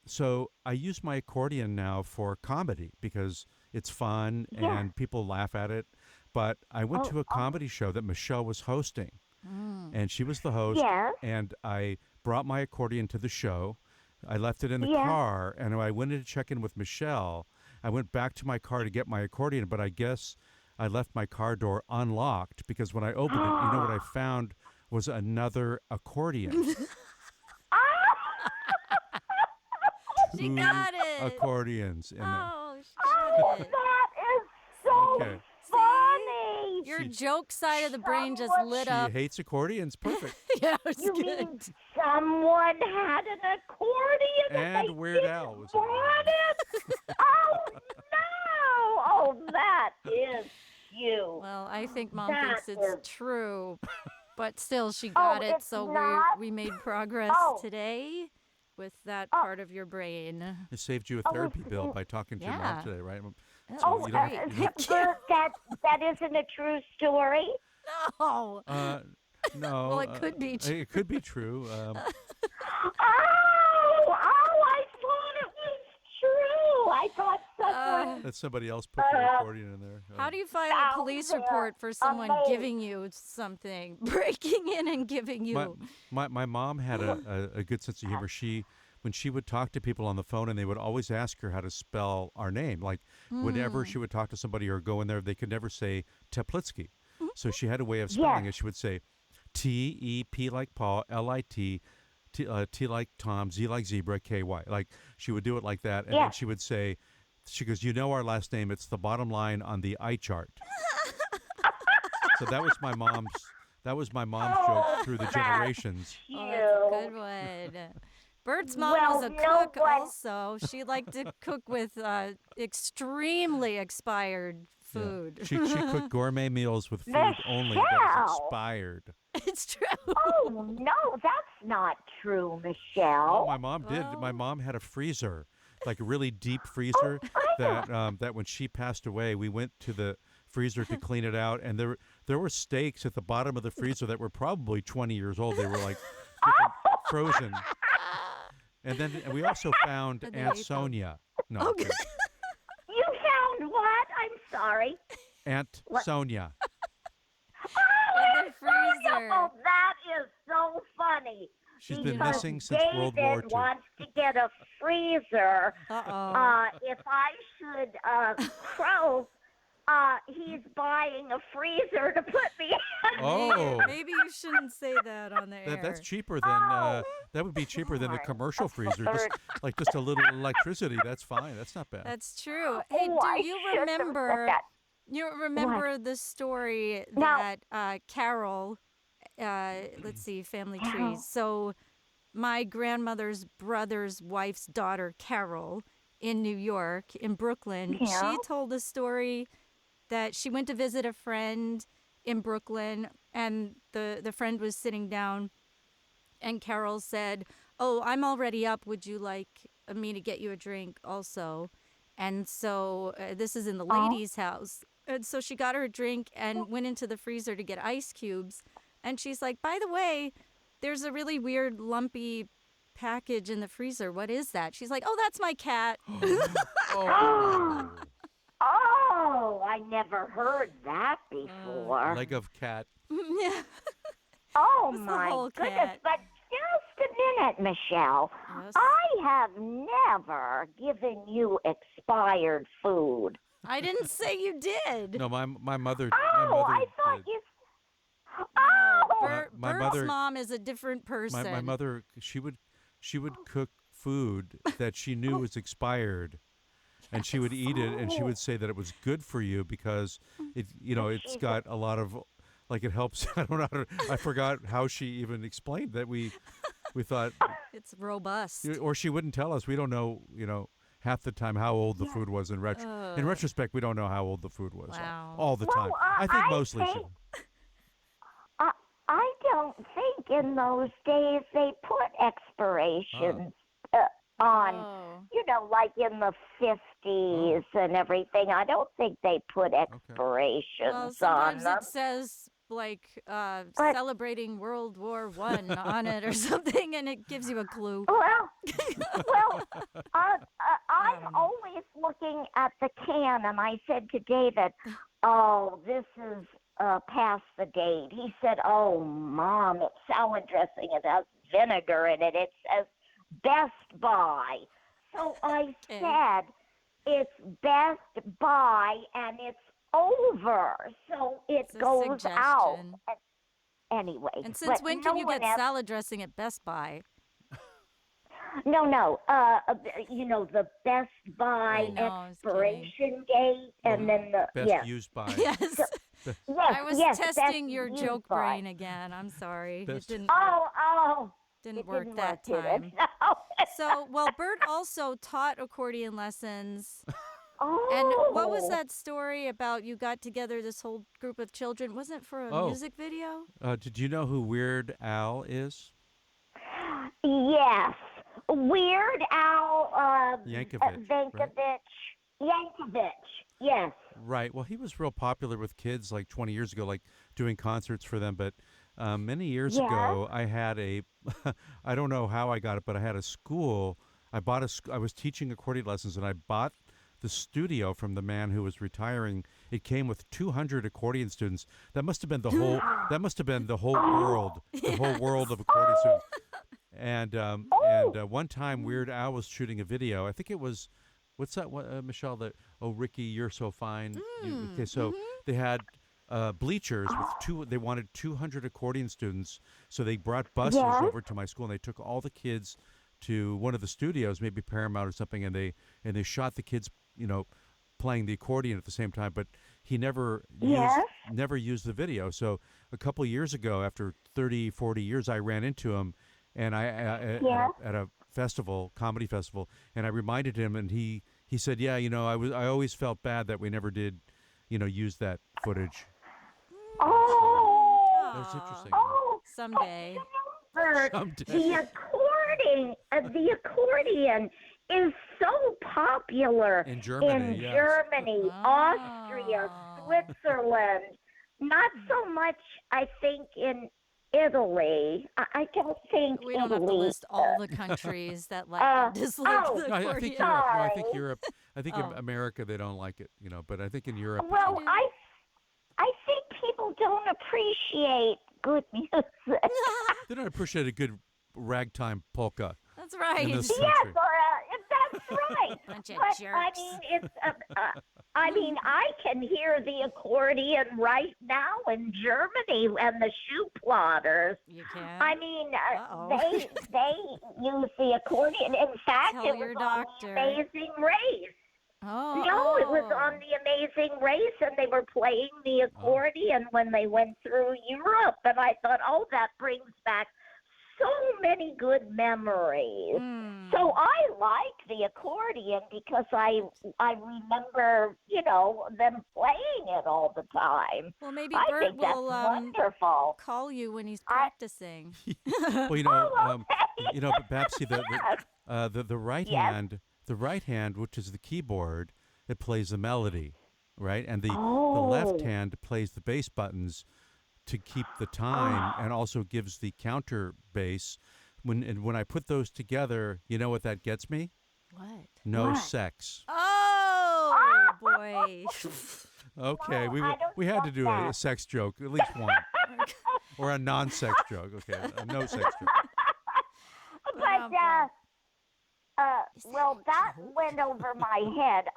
So I use my accordion now for comedy because it's fun and people laugh at it. But I went to a comedy show that Michèle was hosting, and she was the host. Yes. And I brought my accordion to the show. I left it in the car, and I went in to check in with Michèle. I went back to my car to get my accordion, but I guess I left my car door unlocked because when I opened it, you know what I found was another accordion. She got it. Accordions in there. Oh, she got it. That is so funny. Your joke side of the brain just lit She up. hates accordions. Perfect. Yeah, it was You good. mean someone had an accordion And they Weird didn't Al was want it? Oh, no. Oh, that is cute. Well, I think Mom That thinks it's is- true, but still, she got it. it's So not? we made progress today with that part of your brain. It saved you a therapy bill by talking to your mom today, right? That So was you don't- great. you don't- Bert, that isn't a true story. No. No. Well, it could be true. It could be true. I thought it was true. I thought someone. That somebody else put the accordion in there. How do you file a police report for someone giving you something, breaking in and giving you? My mom had a good sense of humor. When she would talk to people on the phone, and they would always ask her how to spell our name. Like whenever she would talk to somebody or go in there, they could never say Teplitzky. So she had a way of spelling it. She would say T-E-P like Paul, L-I-T, T like Tom, Z like zebra, K-Y. Like she would do it like that. And then she would say, she goes, you know our last name. It's the bottom line on the eye chart. So that was my mom's joke through the generations. Oh, that's a good one. Bert's mom was a cook also. She liked to cook with extremely expired food. Yeah. She cooked gourmet meals with food only that was expired. It's true. Oh, no, that's not true, Michelle. Oh, my mom did. My mom had a freezer, like a really deep freezer that when she passed away, we went to the freezer to clean it out, and there were steaks at the bottom of the freezer that were probably 20 years old. They were like frozen. And then we also found Aunt Sonia. No. Okay. You found what? I'm sorry. Aunt Sonia. Oh, In the freezer. Oh, that is so funny. She's been missing since David World War II. wants to get a freezer. Uh-oh. If I should crow, he's buying a freezer to put me in. Oh. Maybe you shouldn't say that on the air. That's cheaper than that would be cheaper than a commercial freezer. Just a little electricity. That's fine. That's not bad. That's true. Hey, do you remember? You remember the story that Carol? Let's see, family trees. So, my grandmother's brother's wife's daughter, Carol, in New York, in Brooklyn, she told a story that she went to visit a friend in Brooklyn, and the friend was sitting down, and Carol said, "Oh, I'm already up. Would you like me to get you a drink also?" And so this is in the lady's house. And so she got her a drink and went into the freezer to get ice cubes. And she's like, "By the way, there's a really weird lumpy package in the freezer. What is that?" She's like, "Oh, that's my cat." Oh, I never heard that before. Leg of cat. Yeah. Oh, the my whole goodness. cat. But just a minute, Michelle. Yes. I have never given you expired food. I didn't say you did. No, my mother. Oh, I thought did. you... Oh! My Bert's mother- mom is a different person. My mother, she would cook food that she knew was expired, and she would eat it, and she would say that it was good for you because it's got a lot of, like, it helps. I don't know. I forgot how she even explained that. We thought It's robust. or she wouldn't tell us. We don't know. Half the time how old the food was in retrospect. We don't know how old the food was all the time. I think mostly she. I don't think in those days they put expirations on, like in the 50s and everything. I don't think they put expirations Well, on sometimes them. it says celebrating World War I on it or something, and it gives you a clue. I'm always looking at the can, and I said to David, "Oh, this is past the date." He said, "Oh, Mom, it's salad dressing. It has vinegar in it. It says Best Buy." So I said, "It's Best Buy, and it's over, so it goes out. Suggestion. Anyway. And since when can you get salad dressing at Best Buy? No. The Best Buy expiration date, and then the best used by. Yes. I was testing your best joke used by. brain again. I'm sorry. It didn't. It work didn't that did it? time. No. So, Bert also taught accordion lessons. Oh. And what was that story about? You got together this whole group of children. Wasn't it for a music video? Did you know who Weird Al is? Yes. Weird Al Yankovic. Yankovic. Yes. Right. Well, he was real popular with kids like 20 years ago, like doing concerts for them. But many years ago, I had I don't know how I got it, but I had a school. I was teaching accordion lessons, and I bought the studio from the man who was retiring. It came with 200 accordion students. That must have been the whole. That must have been the whole world. The whole world of accordion students. And one time, Weird Al was shooting a video. I think it was, what's that? Michelle? Ricky, you're so fine. Okay, so they had bleachers with They wanted 200 accordion students, so they brought buses over to my school, and they took all the kids to one of the studios, maybe Paramount or something, and they shot the kids, playing the accordion at the same time. But he never used the video. So a couple of years ago, after 30, 40 years, I ran into him, and at a festival, comedy festival, and I reminded him, and he said, I always felt bad that we never did, use that footage. That was interesting. Someday. The accordion is so popular in Germany, Germany, Austria, Switzerland. Not so much, I think, in Italy. I don't think we don't Italy. have to list all the countries that like dislike the accordion. I think Europe. No, I think Europe. I think in America they don't like it. But I think in Europe. Well, I think people don't appreciate good music. They don't appreciate a good ragtime polka. That's right. Yes, that's right. Bunch of but jerks. I mean, I can hear the accordion right now in Germany and the shoe plotters. You can. I mean, they use the accordion. In fact, Tell it your was doctor. on The Amazing Race. Oh. No, it was on The Amazing Race, and they were playing the accordion when they went through Europe. And I thought, that brings back so many good memories. So I like the accordion because I remember, them playing it all the time. Well, maybe I Bert think that's will wonderful. call you when he's practicing. Well, Babsie, the right hand, which is the keyboard, it plays the melody, right? And the left hand plays the bass buttons to keep the time, and also gives the counter bass. When I put those together, you know what that gets me? What? No sex. Oh, boy. Okay, we had to do a sex joke, at least one, or a non-sex joke. Okay, a no sex joke. But that went over my head.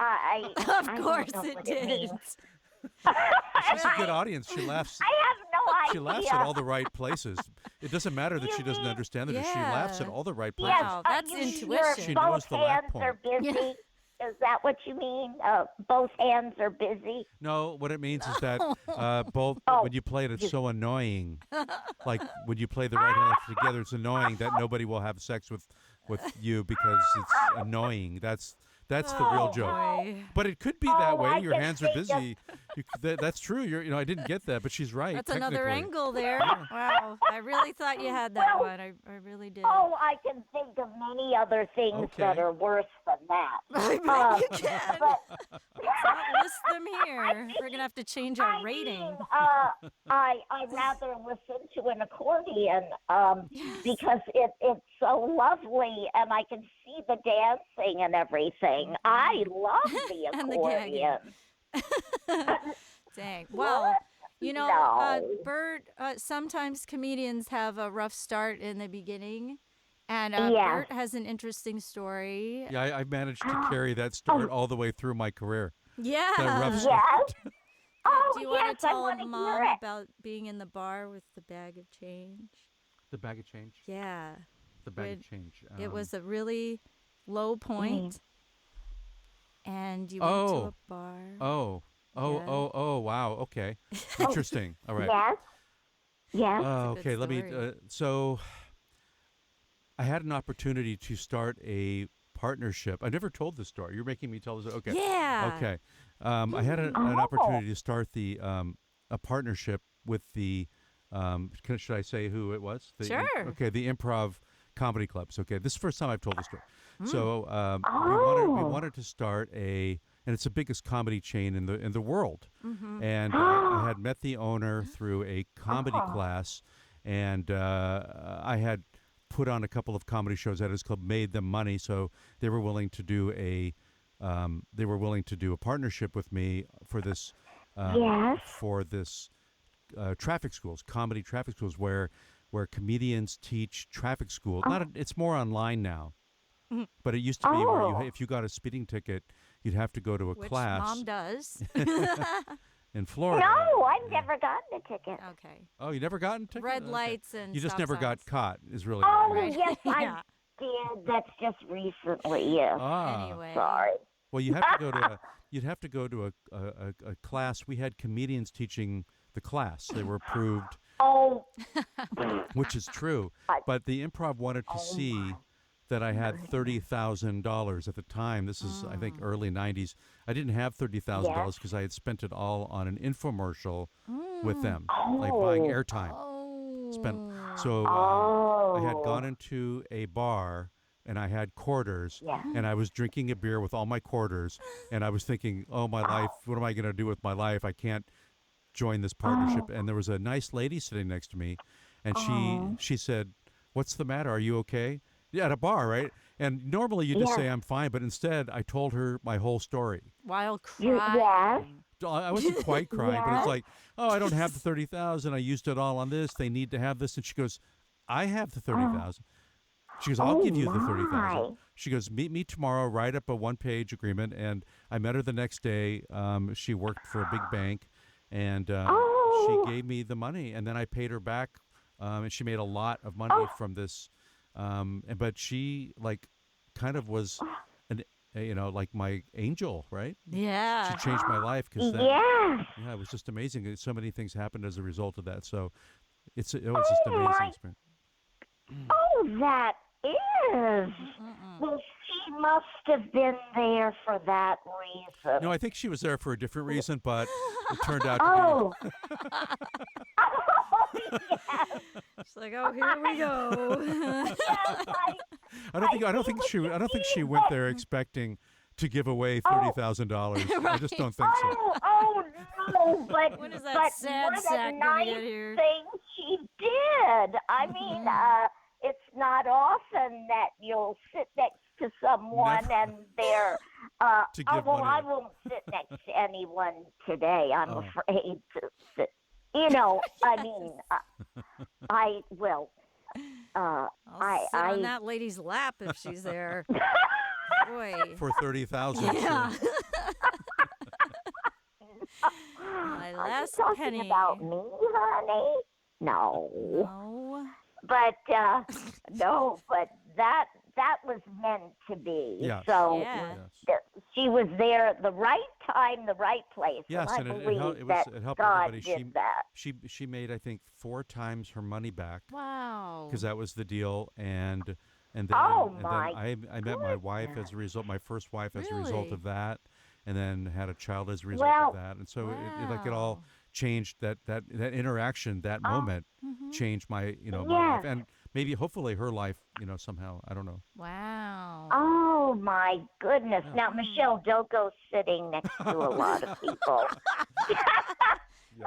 Of course it did. She's a good audience. She laughs. I have no idea. She laughs at all the right places. It doesn't matter that she doesn't understand it. She laughs at all the right places. Wow, that's intuition. She knows the laugh Both point. hands are busy. Is that what you mean? Both hands are busy? No, what it means is that both when you play it, it's so annoying. Like when you play the right hand together, it's annoying that nobody will have sex with you because it's annoying. That's the real joke. Boy. But it could be that way. Your hands are busy. That's true. I didn't get that, but she's right. That's another technically. angle there. Wow. I really thought you had that one. I really did. I can think of many other things that are worse than that. I bet you can. But, list them here. We're going to have to change our rating. I rather listen to an accordion because it's so lovely, and I can see the dancing and everything. I love the accordion. Dang. Well, Bert, sometimes comedians have a rough start in the beginning. And Bert has an interesting story. Yeah, I managed to carry that start all the way through my career. Yeah. That rough start. Oh, Do you yes, want to I tell want to Mom hear it. about being in the bar with the bag of change? The bag of change? Yeah. The bag of change. It was a really low point, and you went to a bar. Wow. Okay. Interesting. All right. Yes. Yes. Okay, let me. So, I had an opportunity to start a partnership. I never told this story. You're making me tell this. Okay. Yeah. Okay. I had an opportunity to start a partnership with the. Should I say who it was? Sure. Okay, the improv comedy clubs. Okay, this is the first time I've told this story. So we wanted to start and it's the biggest comedy chain in the world. And I had met the owner through a comedy class, and I had put on a couple of comedy shows at his club, made them money, so they were willing to do a partnership with me for this traffic schools, comedy traffic schools, where comedians teach traffic school. It's more online now. But it used to be where if you got a speeding ticket, you'd have to go to a class. Which Mom does. In Florida. No, I've never gotten a ticket. Okay. Oh, you never gotten a ticket? Red lights and you just stop never signs. got caught is really Yes, I did. That's just recently, yes. Anyway. Sorry. Well, you'd have to go to a class. We had comedians teaching the class. They were approved. Which is true. But the improv wanted to see that I had $30,000 at the time. This is, I think, early 90s. I didn't have $30,000 because I had spent it all on an infomercial with them, like buying airtime. I had gone into a bar and I had quarters, and I was drinking a beer with all my quarters, and I was thinking, oh, my life, what am I going to do with my life? I can't join this partnership. And there was a nice lady sitting next to me, and she said, what's the matter? Are you okay? Yeah, at a bar, right? And normally you just say I'm fine, but instead I told her my whole story. While crying. I wasn't quite crying, but it's like, oh, I don't have the $30,000. I used it all on this. They need to have this. And she goes, I have the $30,000. She goes, I'll give you the $30,000. She goes, meet me tomorrow, write up a one-page agreement. And I met her the next day. She worked for a big bank, and she gave me the money, and then I paid her back, and she made a lot of money from this. But she kind of was like my angel, right? Yeah. She changed my life because it was just amazing. So many things happened as a result of that. So it was just amazing experience. Oh, that is. Well, she must have been there for that reason. No, I think she was there for a different reason, but it turned out to be. Yes. It's like, oh, here we go. I don't think she went there expecting to give away $30,000. I just don't think so. Oh no! But when is that sad sack gonna get here? Thing she did. I mean, it's not often that you'll sit next to someone and they're. Well, I won't sit next to anyone today. I'm afraid to sit. I mean, I will. I'll sit on that lady's lap if she's there. Boy. For $30,000. Yeah. Sure. My last Are you penny. talking about me, honey? No. But no, but that was meant to be. Yes. So she was there at the right time, the right place. Yes, and I it believe helped God everybody. did that. She made, I think, 4 times her money back. Wow. Because that was the deal, and then I met my wife as a result, my first wife as a result of that, and then had a child as a result of that, and so it all changed. That interaction, that moment, changed my my life, and maybe hopefully her life, somehow. I don't know. Wow. Oh my goodness! Yeah. Now, Michelle, don't go sitting next to a lot of people.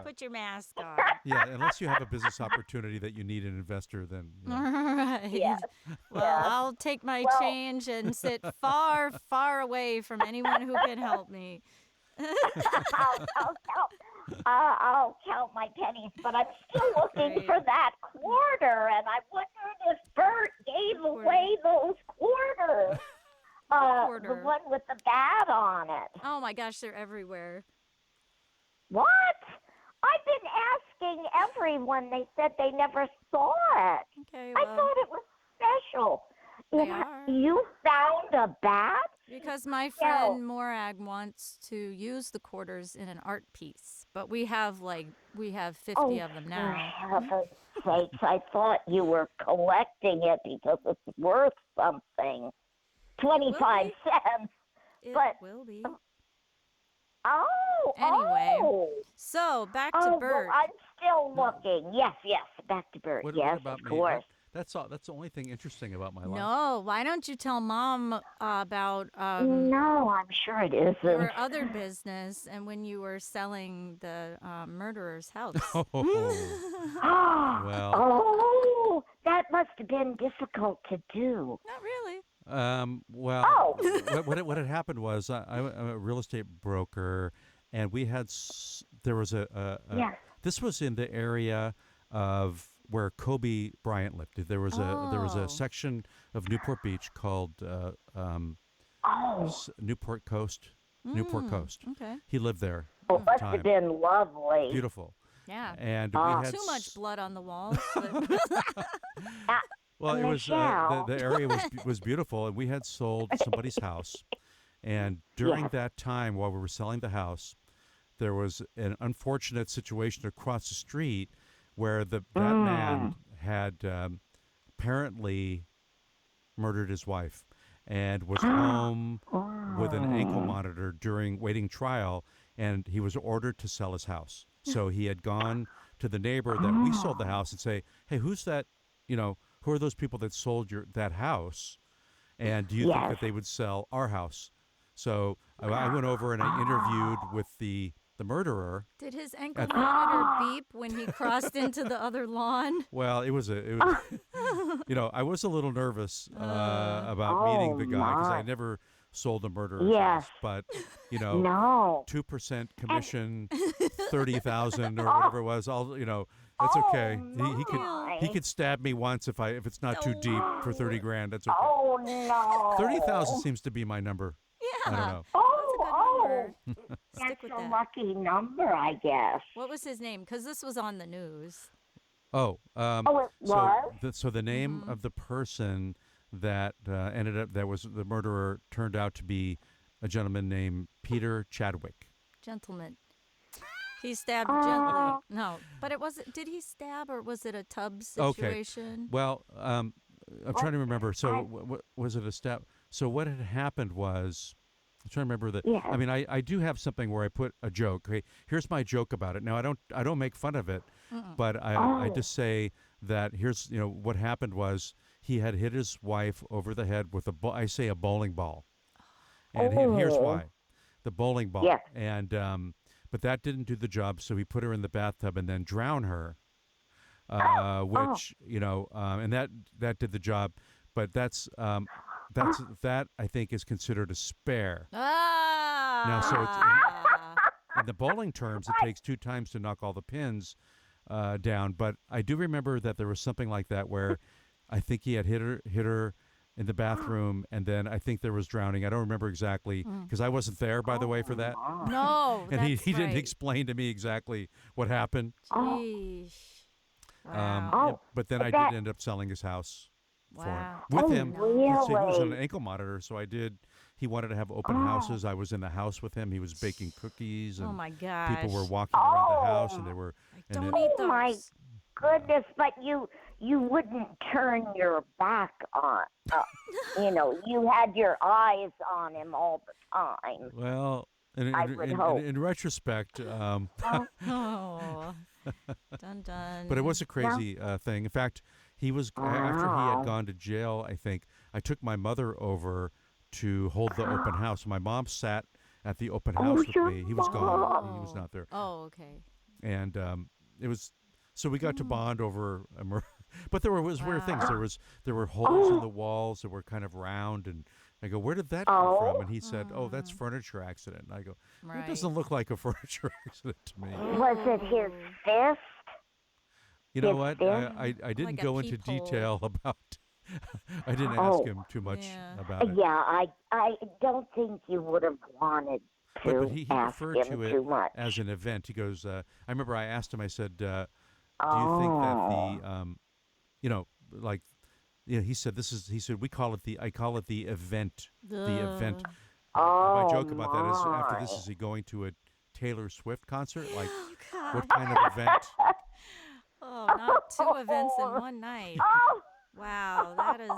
Put your mask on. Yeah, unless you have a business opportunity that you need an investor, then. Right. Yes. Well, I'll take my change and sit far, far away from anyone who can help me. I'll count my pennies, but I'm still looking for that quarter, and I wondered if Bert gave away those quarters. The one with the bat on it. Oh my gosh, they're everywhere. What? I've been asking everyone. They said they never saw it. Okay, I well, thought it was special. they are. You found a bat? Because my friend Morag wants to use the quarters in an art piece, but we have 50 of them now. For heaven's sakes, I thought you were collecting it because it's worth something. 25 cents. It but will be. Anyway. So back to Bert. Well, I'm still looking. Yes, back to Bert. What Yes, about of me? course. That's all. That's the only thing interesting about my life. No, why don't you tell Mom about No, I'm sure it isn't. your other business and when you were selling the murderer's house? Well. Oh, that must have been difficult to do. Not really. Well, what had happened was I'm a real estate broker, and we had there was this was in the area of where Kobe Bryant lived. There was a section of Newport Beach called Newport Coast. Newport Coast. Okay. He lived there. Oh, must have been lovely. Beautiful. Yeah. And we had too much blood on the walls. Well, it was the area was beautiful, and we had sold somebody's house. And during that time, while we were selling the house, there was an unfortunate situation across the street where that man had apparently murdered his wife and was home with an ankle monitor during waiting trial, and he was ordered to sell his house. So he had gone to the neighbor that we sold the house and say, "Hey, who's that? Who are those people that sold that house? And do you think that they would sell our house?" So I went over and I interviewed with the murderer. Did his ankle monitor beep when he crossed into the other lawn? Well, it was I was a little nervous about meeting the guy because I never sold a murderer's house. But 2% commission, 30,000 or whatever it was. That's okay. He could stab me once if it's not too deep for 30 grand. That's okay. Oh no. 30,000 seems to be my number. Yeah. I don't know. Stick with That's a that. lucky number, I guess. What was his name? Because this was on the news. It was? So the name of the person that that was the murderer turned out to be a gentleman named Peter Chadwick. Gentleman. He stabbed gently. No, but it wasn't. Did he stab or was it a tub situation? Okay. Well, I'm trying to remember. So was it a stab? So what had happened was, I'm trying to remember I mean, I do have something where I put a joke. Okay, here's my joke about it. Now I don't make fun of it, but I just say that here's what happened was he had hit his wife over the head with a bowling ball, and here's why, the bowling ball. Yeah. And but that didn't do the job, so he put her in the bathtub and then drowned her, which and that did the job, but that I think is considered a spare. Now, so it's in the bowling terms, it takes 2 times to knock all the pins down. But I do remember that there was something like that where I think he had hit her in the bathroom, and then I think there was drowning. I don't remember exactly because I wasn't there, by the way, for that. No, and he didn't explain to me exactly what happened. Jeez. Wow. But then I did end up selling his house. Wow. With him. Really? He was on an ankle monitor, so I did. He wanted to have open houses. I was in the house with him. He was baking cookies, and my gosh. people were walking around the house, and they were. Don't eat those. Oh my goodness! But you wouldn't turn your back on. You had your eyes on him all the time. Well, in retrospect, Dun dun. but it was a crazy thing. In fact, he was after he had gone to jail. I think I took my mother over to hold the open house. My mom sat at the open house with me. He was gone. He was not there. Oh, okay. And it was so we got to bond over a murder. But there was weird things. There were holes in the walls that were kind of round, and I go, "Where did that come from?" And he said, "Oh, that's furniture accident." And I go, "It doesn't look like a furniture accident to me." Was it his fist? You know what? I didn't Like a go into peephole. detail about. I didn't ask him too much about it. Yeah, I don't think you would have wanted to he ask referred him to it too much. as an event. He goes, I remember I asked him, I said, do you Oh. think that like, he said, he said, I call it the event. The event. My joke about that is, after this, is he going to a Taylor Swift concert? Like, what kind of event? Oh, not two events in one night. Wow, that is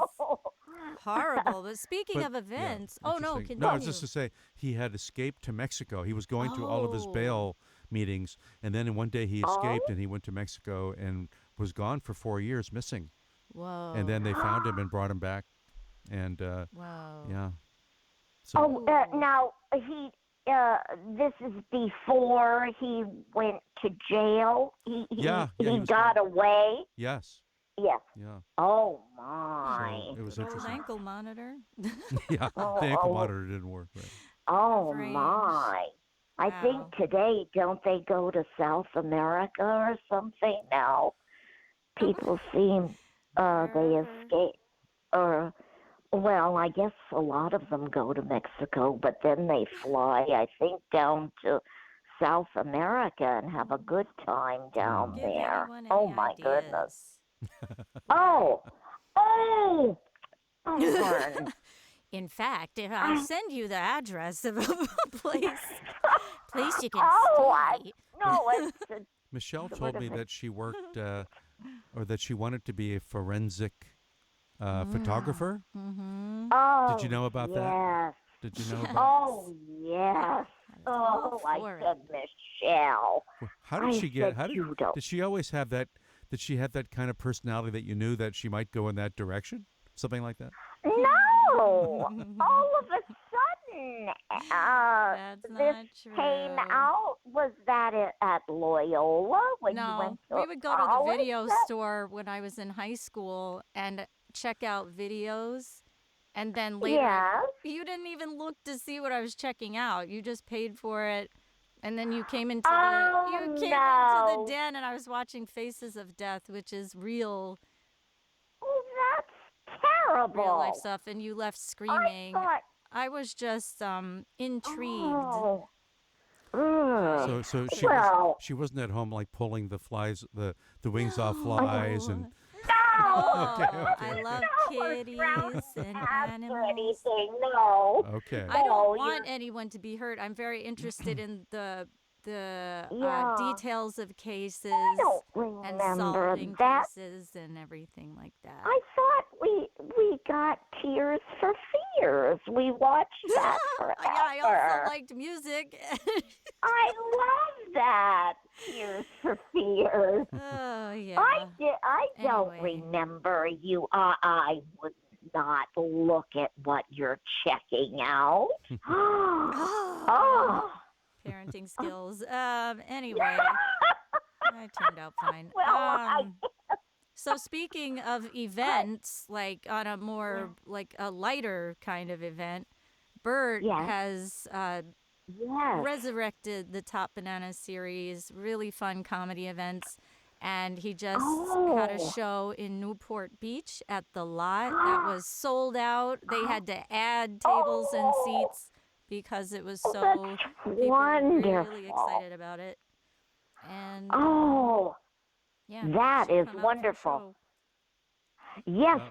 horrible. But speaking of events, continue. No, it's just to say he had escaped to Mexico. He was going to all of his bail meetings, and then one day he escaped and he went to Mexico and was gone for 4 years, missing. Whoa. And then they found him and brought him back, and wow. yeah. So, now he. This is before he went to jail. He got away. Yes. Yes. Yeah. Oh my! So it was Old interesting. ankle monitor. Yeah, the ankle monitor didn't work. Right. Oh Range. my! I Wow. think today, don't they go to South America or something now? People seem they escape, or well, I guess a lot of them go to Mexico, but then they fly, I think, down to South America and have a good time down Give there. anyone Oh any my ideas. goodness! Oh, Lauren. In fact, if I send you the address of a place you can stay. It's Michelle told me that she worked, or that she wanted to be a forensic photographer. Mm-hmm. oh, Did you know about that? Did you know about? Oh yes. Oh, I said Michelle. How did she get? said you don't. Did she always have that? Did she have that kind of personality that you knew that she might go in that direction? Something like that? No, all of a sudden, That's this not true. came out. Was that at Loyola when you No, went to we would go to the college? video store when I was in high school and check out videos. And then later, Yes. you didn't even look to see what I was checking out. You just paid for it. And then you came into into the den, and I was watching Faces of Death, which is real That's terrible. real life stuff, and you left screaming. I thought, I was just intrigued. oh. So she wasn't at home like pulling the flies, the wings off flies, and Oh, Okay. I love kitties and animals. Or anything, no. okay. I Oh, don't want anyone to be hurt. I'm very interested in the Yeah. details of cases I don't and remember solving that. cases and everything like that. I thought we got Tears for Fears. We watched that forever. Yeah, I also liked music. I love that. Tears for Fears. Oh yeah. I don't Anyway. remember you. I would not look at what you're checking out. Oh. Parenting skills. Anyway, I turned out fine. Well, So speaking of events, like on a more like a lighter kind of event, BURT Yes. has Yes. resurrected the Top Banana series, really fun comedy events. And he just had a show in Newport Beach at the Lot that was sold out. They had to add tables and seats because it was so people were really excited about it. And yeah, that you is should come out for the wonderful. show. Yes.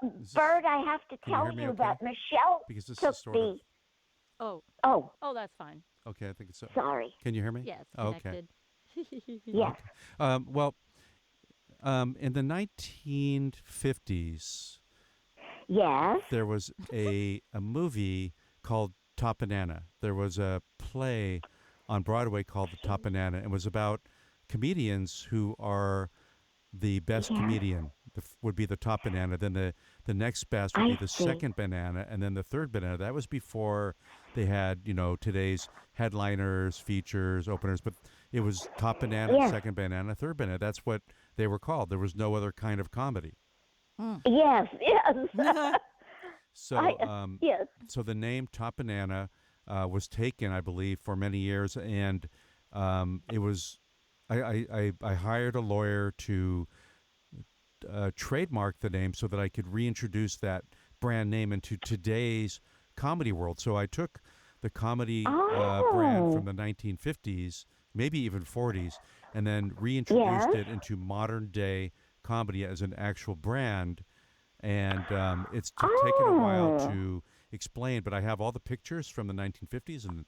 Is this- Bert, I have to Can you tell hear me you okay? that Michelle Because this took is sort of Oh, Oh, that's fine. okay. I think it's. sorry. Can you hear me? Yeah, it's Oh, okay. connected. Yes. Well, in the 1950s, Yes. there was a movie called Top Banana. There was a play on Broadway called The Top Banana. It was about comedians who are the best comedian would be the top banana. Then the next best would be the second banana, and then the third banana. That was before they had today's headliners, features, openers. But it was top banana, second banana, third banana. That's what they were called. There was no other kind of comedy. Yes. So yes. So the name Top Banana was taken, I believe, for many years, and it was. I hired a lawyer to trademark the name so that I could reintroduce that brand name into today's comedy world. So I took the comedy brand from the 1950s, maybe even 40s, and then reintroduced it into modern day comedy as an actual brand. And it's taken a while to explain, but I have all the pictures from the 1950s, and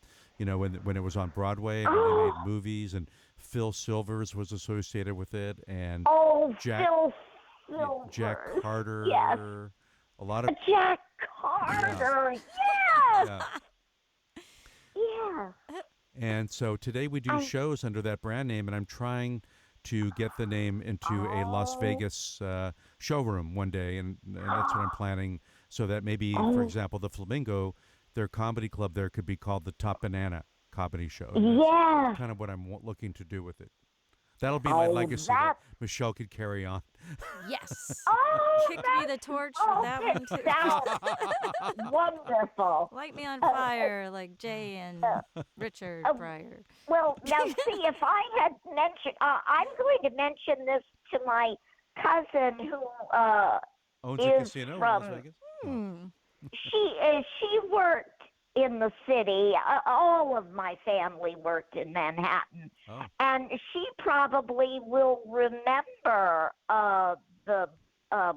when it was on Broadway, and when they made movies, and Phil Silvers was associated with it, and Phil Silvers. Jack Carter. Yes. A lot of Jack Carter. yeah. Yes. Yeah. And so today we do shows under that brand name, and I'm trying to get the name into a Las Vegas showroom one day, and that's what I'm planning, so that maybe, for example, the Flamingo, their comedy club there could be called the Top Banana Comedy Show. That's kind of what I'm looking to do with it. That'll be my legacy that Michèle could carry on. Yes. Kick me the torch for that one, too. That's wonderful. Light me on fire like Jay and Richard Pryor. Well, now, see, if I had mentioned, I'm going to mention this to my cousin who owns is a casino from, in Las Vegas? She worked in the city. All of my family worked in Manhattan. Oh. And she probably will remember the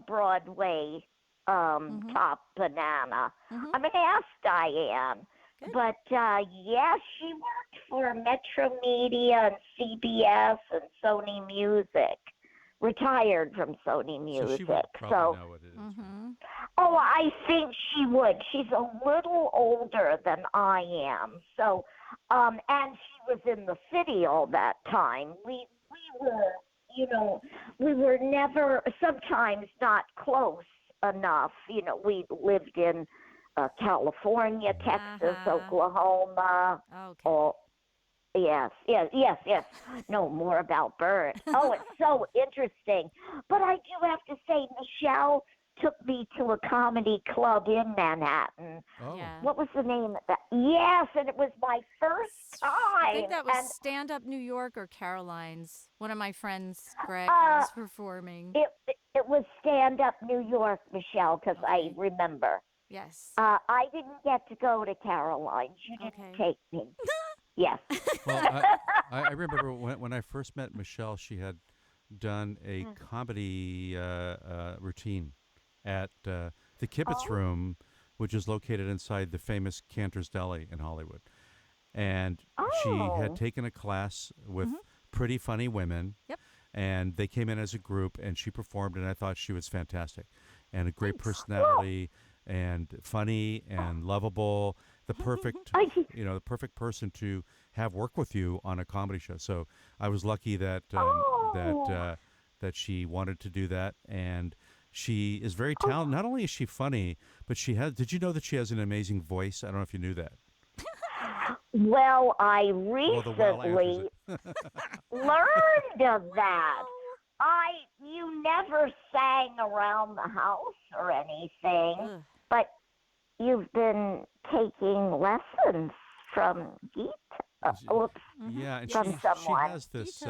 Broadway Top Banana. I'm going to ask Diane. Good. But, she worked for Metro Media and CBS and Sony Music. Retired from Sony Music. So she would probably know what it is. Oh, I think she would. She's a little older than I am. So, and she was in the city all that time. We were, we were never, sometimes not close enough. We lived in California, Texas, Oklahoma. Okay. Yes. Know more about Burt. Oh, it's so interesting. But I do have to say, Michèle took me to a comedy club in Manhattan. Oh. Yeah. What was the name of that? Yes, and it was my first time. I think that was Stand Up New York or Caroline's. One of my friends, Greg, was performing. It was Stand Up New York, Michèle, because I remember. Yes. I didn't get to go to Caroline's. You didn't take me. Yes. Well, I remember when I first met Michèle, she had done a comedy routine at the Kibitz Room, which is located inside the famous Cantor's Deli in Hollywood. And she had taken a class with pretty funny women. Yep. And they came in as a group, and she performed, and I thought she was fantastic. And a great personality, and funny and lovable. The perfect, the perfect person to have work with you on a comedy show. So I was lucky that that she wanted to do that, and she is very talented. Not only is she funny, but she has. Did you know that she has an amazing voice? I don't know if you knew that. Well, I recently learned of that. You never sang around the house or anything, but you've been taking lessons from Geeta. Yeah, and from she someone. has this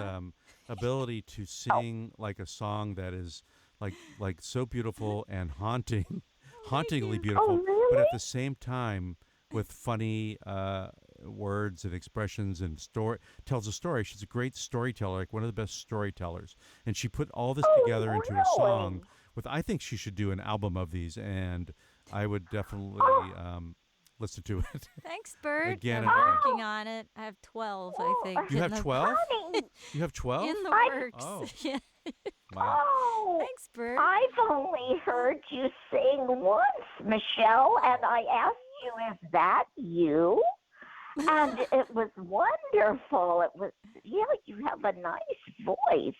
ability to sing like a song that is like so beautiful and hauntingly beautiful, really? but at the same time with funny words and expressions and tells a story. She's a great storyteller, like one of the best storytellers. And she put all this together into a song. I think she should do an album of these, and I would definitely listen to it. Thanks, Burt. Again, I'm working on it. I have 12, I think. You have 12? You have 12? In the works. Oh. Yeah. Wow. Thanks, Burt. I've only heard you sing once, Michèle, and I asked you, is that you? And it was wonderful. It was, you have a nice voice.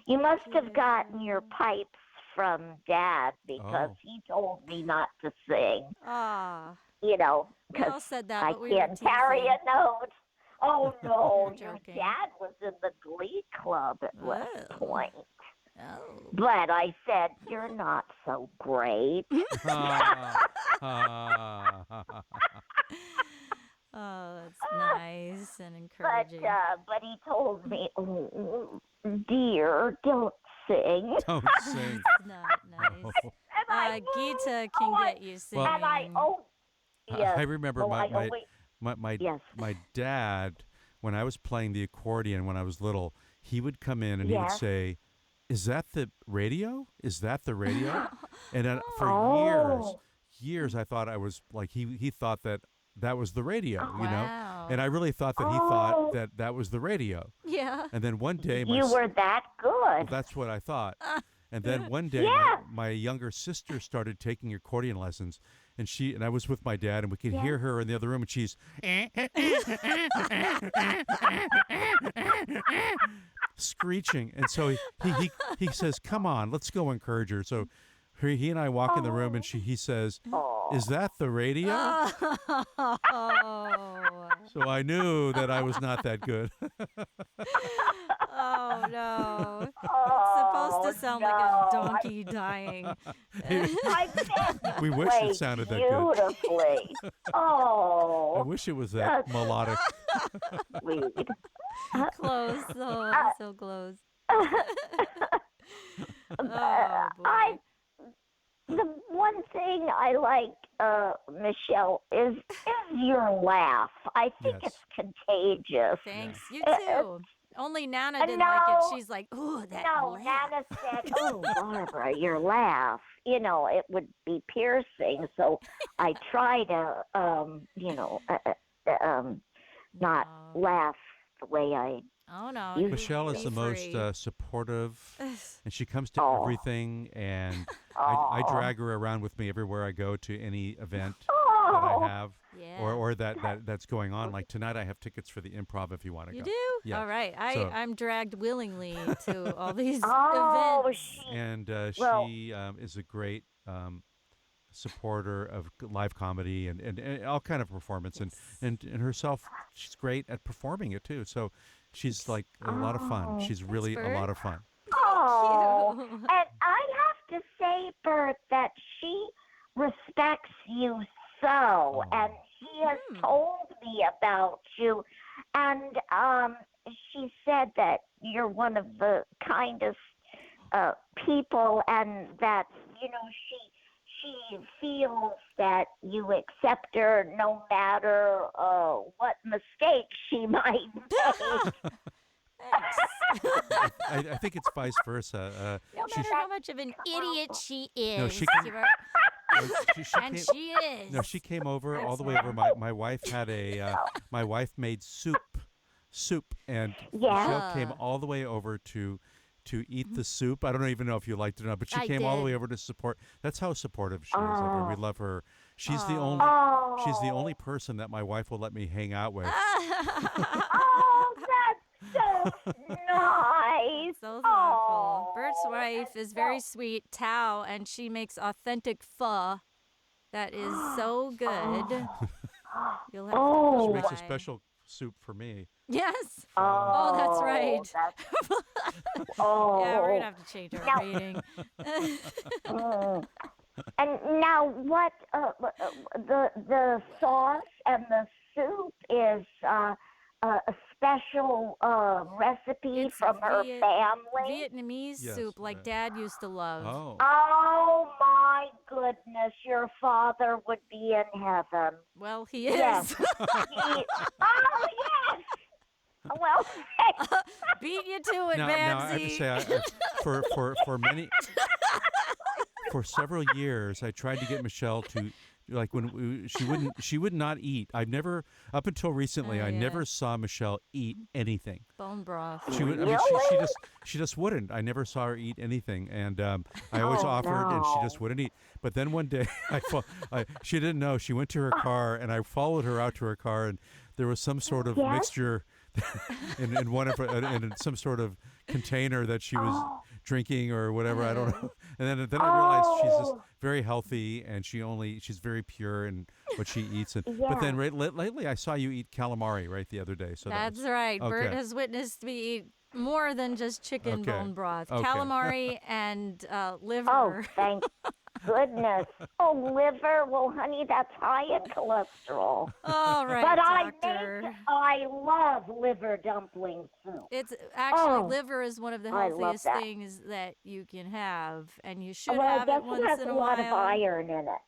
You must have gotten your pipes from Dad, because he told me not to sing. We all Because said that, I but we can't were carry teasing. a note. Oh, no, your joking. dad was in the Glee Club at West Point. Oh. But I said, you're not so great. Oh, that's nice and encouraging. But he told me, oh, dear, don't sing. Don't sing. It's not nice. Geeta can get you singing. And I remember my dad, when I was playing the accordion when I was little, he would come in and he would say, "Is that the radio? Is that the radio?" And then for years, I thought I was like he thought that was the radio, you know, and I really thought that he thought that was the radio. Yeah. And then one day, you were that good. Well, that's what I thought. And then one day, my younger sister started taking accordion lessons, and I was with my dad, and we could hear her in the other room, and she's screeching. And so he says, "Come on, let's go encourage her." So he and I walk in the room, and he says, "Is that the radio?" So I knew that I was not that good. Oh, no. It's supposed to sound like a donkey dying. I bet We wish it sounded that good. beautifully. Oh. I wish it was that melodic. Sweet. Close. So close. The one thing I like, Michelle, is your laugh. I think it's contagious. Thanks. You too. Only Nana didn't like it. She's like, "Ooh, that laugh." Nana said, "Oh, Barbara, your laugh. You know, it would be piercing." So I try to, not laugh the way I. Oh, no. Michelle is the most supportive, and she comes to everything, and I drag her around with me everywhere I go to any event that I have, or that's going on. Like tonight, I have tickets for the improv if you want to go. You do? Yeah. All right. I'm dragged willingly to all these Oh, events. And she is a great supporter of live comedy and all kind of performance, and herself, she's great at performing it too. So she's like a lot of fun. She's really a lot of fun. Oh, and I have to say, Bert, that she respects you so, and she has told me about you, and she said that you're one of the kindest people, and that she feels that you accept her no matter what mistakes she might make. I think it's vice versa. No matter how much of an idiot she is. No, she is. No, she came over all the way over. My wife had my wife made soup, and Michelle came all the way over to eat the soup. I don't even know if you liked it or not, but she came all the way over to support. That's how supportive she is of her. We love her. She's the only person that my wife will let me hang out with. Oh, that's so nice. So thoughtful. Bert's wife is very sweet, Tao, and she makes authentic pho that is so good. You'll have to She makes a special soup for me. Yes. Oh, that's right. Yeah, we're gonna have to change our rating. And now, what the sauce and the soup is a special recipe from her family. Vietnamese soup, like Dad used to love. Oh my goodness, your father would be in heaven. Well, he is. Yes. Oh yes. Well, beat you to it, Babsie. Now I have to say, for several years, I tried to get Michelle to, like, she would not eat. I've never, up until recently, I never saw Michelle eat anything. Bone broth. She would. I mean, she just wouldn't. I never saw her eat anything, and I always offered, and she just wouldn't eat. But then one day, she didn't know. She went to her car, and I followed her out to her car, and there was some sort of mixture in one of her, in some sort of container that she was drinking or whatever. I don't know. And then I realized she's just very healthy, and she's very pure in what she eats. And but then lately, I saw you eat calamari the other day. So that's right. Okay. Bert has witnessed me eat more than just chicken bone broth, calamari and liver. Oh, thank goodness. Oh, liver. Well, honey, that's high in cholesterol. All right, but doctor. I love liver dumpling soup. It's actually liver is one of the healthiest things that you can have, and you should have it once in a while. It has a lot of iron in it.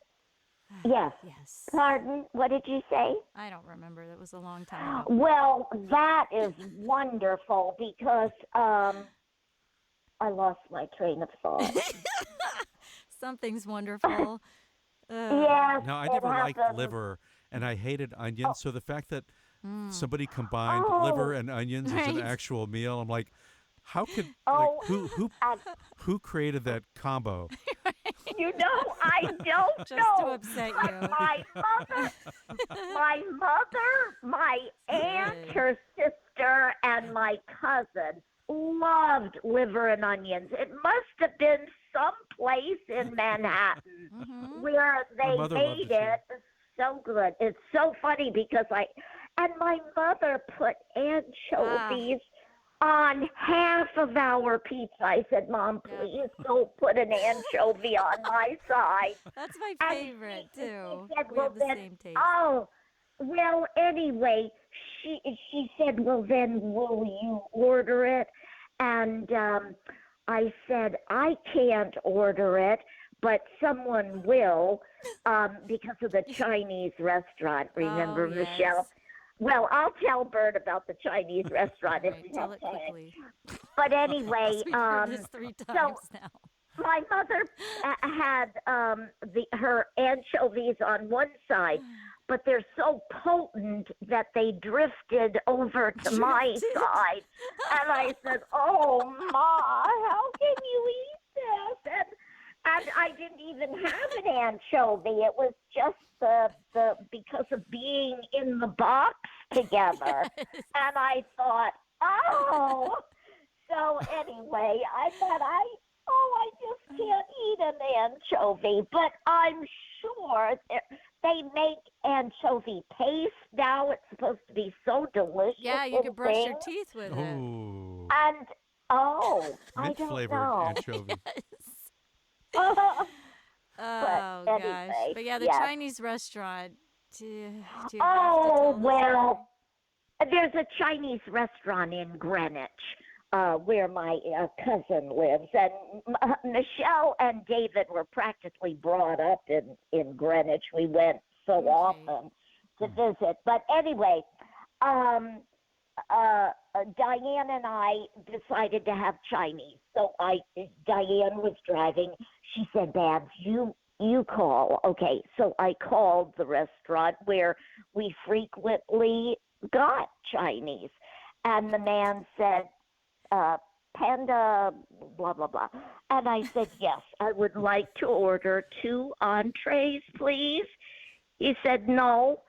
Yes. Yes. Pardon? What did you say? I don't remember. That was a long time ago. Well, that is wonderful because I lost my train of thought. Something's wonderful. Yes, Now, I it never liked happens. liver, and I hated onions. So the fact that somebody combined Oh. liver and onions as an Right. actual meal, I'm like, how could Oh, who created that combo? you know, I don't Just know. to upset you. My mother, my aunt, her sister, and my cousin loved liver and onions. It must have been some place in Manhattan where they mother loved made it, it so good. It's so funny because my mother put anchovies on half of our pizza. I said, Mom, please don't put an anchovy on my side. That's my favorite, too. She said, We have the same taste. Oh, well, anyway, she said, well, then will you order it? And I said, I can't order it, but someone will because of the Chinese restaurant. Remember, yes. Michelle? Well, I'll tell Bert about the Chinese restaurant if Right, you tell have it time. quickly. But anyway, We've heard this 3 times now. my mother had her anchovies on one side, but they're so potent that they drifted over to my side. And I said, oh, Ma, how can you eat this? And I didn't even have an anchovy. It was just the because of being in the box together. And I thought, oh. So anyway, I thought I just can't eat an anchovy. But I'm sure they make anchovy paste now. It's supposed to be so delicious. Yeah, you could brush your things. teeth with it. Oh, And I don't mint-flavored know. anchovy. Oh, But gosh. anyway, But yeah, the yes. Chinese restaurant. Do you have to Oh, tell the well, there's a Chinese restaurant in Greenwich where my cousin lives. And Michelle and David were practically brought up in Greenwich. We went so often to visit. But anyway, Diane and I decided to have Chinese. So Diane was driving. She said, Babs, you call. Okay, so I called the restaurant where we frequently got Chinese. And the man said, Panda, blah, blah, blah. And I said, yes, I would like to order 2 entrees, please. He said, no.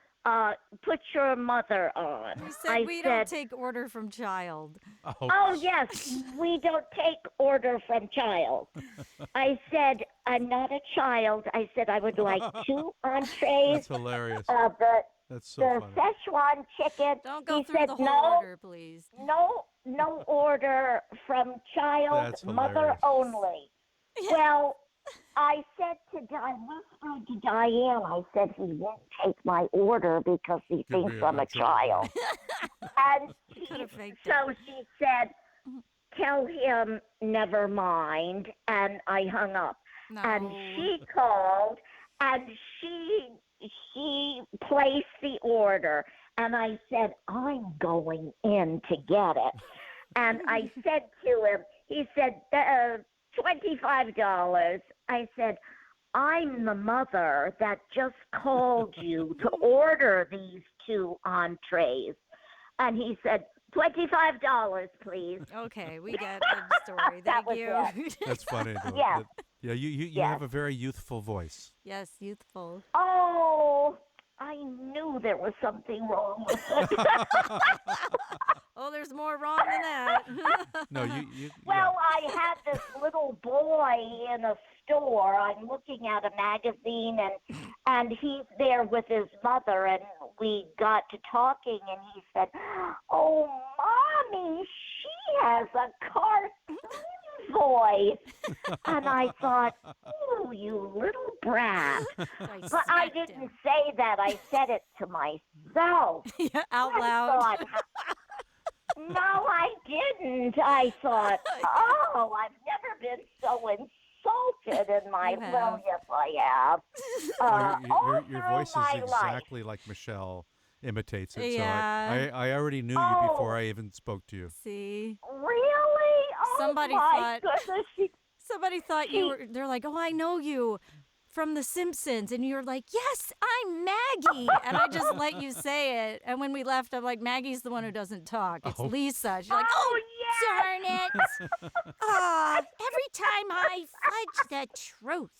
Put your mother on. We said we don't take order from child. Oh, yes, we don't take order from child. I said, I'm not a child. I said, I would like 2 entrees. That's hilarious. That's so the funny. Szechuan chicken. Don't go He through said, the whole order, please. No order from child, That's mother hilarious. only. Well, I said to Diane, I said, he won't take my order because he thinks I'm a child. And so she said, tell him never mind. And I hung up. No. And she called and she placed the order. And I said, I'm going in to get it. And I said to him, he said, $25. I said, I'm the mother that just called you to order these 2 entrees. And he said, $25, please. Okay, we get the story. Thank you. That's funny, though. Yeah. Yeah, you Yes. have a very youthful voice. Yes, youthful. Oh, I knew there was something wrong with it. Oh, there's more wrong than that. No, you Well, I had this little boy in a store. I'm looking at a magazine, and he's there with his mother, and we got to talking, and he said, oh, Mommy, she has a cartoon voice. And I thought, oh, you little brat. But I didn't say that. I said it to myself. Yeah, out loud. No, I didn't. I thought, oh, I've never been so insulted in my, well, yes, I have. Your voice is exactly like Michelle imitates it. Yeah. So I already knew you before I even spoke to you. See? Really? Oh, Somebody my thought goodness. somebody thought you were. They're like, "Oh, I know you from The Simpsons," and you're like, "Yes, I'm Maggie," and I just let you say it. And when we left, I'm like, "Maggie's the one who doesn't talk. It's Lisa." She's like, "Oh, darn it! Every time I fudge the truth."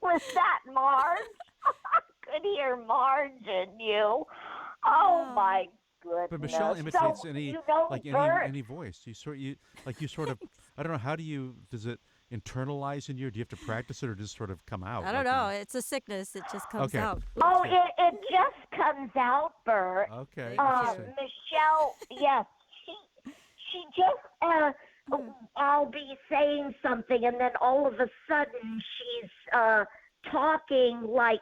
Was that Marge? I could hear Marge in you. Oh, my goodness. But Michelle imitates Bert, any voice. You sort of I don't know, how does it internalize in you? Do you have to practice it or just sort of come out? I don't know. It's a sickness. It just comes out. Oh, it just comes out, Bert. Okay. Michelle, yes, she just I'll be saying something, and then all of a sudden she's talking like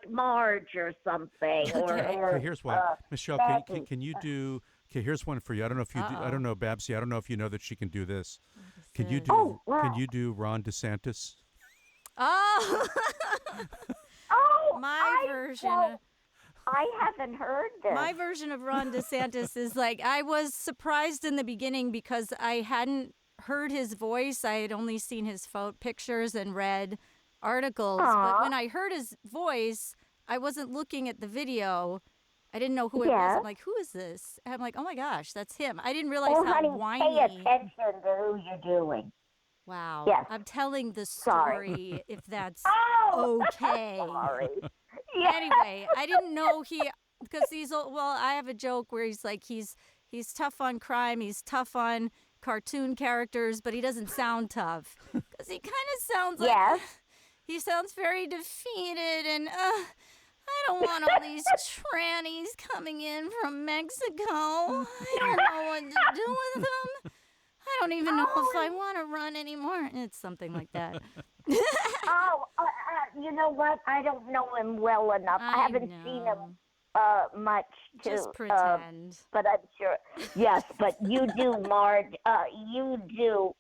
Marge or something. Okay, here's one. Michelle, can you do? Okay, here's one for you. I don't know if you do. I don't know, Babsie. I don't know if you know that she can do this. Can you do? Can you do Ron DeSantis? Oh. My version. I haven't heard this. My version of Ron DeSantis is like, I was surprised in the beginning because I hadn't heard his voice. I had only seen his pictures and read articles. But when I heard his voice, I wasn't looking at the video. I didn't know who it was. I'm like, who is this? And I'm like, oh my gosh, that's him. I didn't realize how whiny. Pay attention to who you're doing. Wow. Yes. I'm telling the story if that's okay. Sorry. Anyway, I didn't know because I have a joke where he's like, he's tough on crime, he's tough on cartoon characters, but he doesn't sound tough. Because he kind of sounds like, he sounds very defeated and, I don't want all these trannies coming in from Mexico. I don't know what to do with them. I don't even know if I want to run anymore. It's something like that. You know what? I don't know him well enough. I haven't seen him much to just pretend. But I'm sure. Yes, but you do, Marge. You do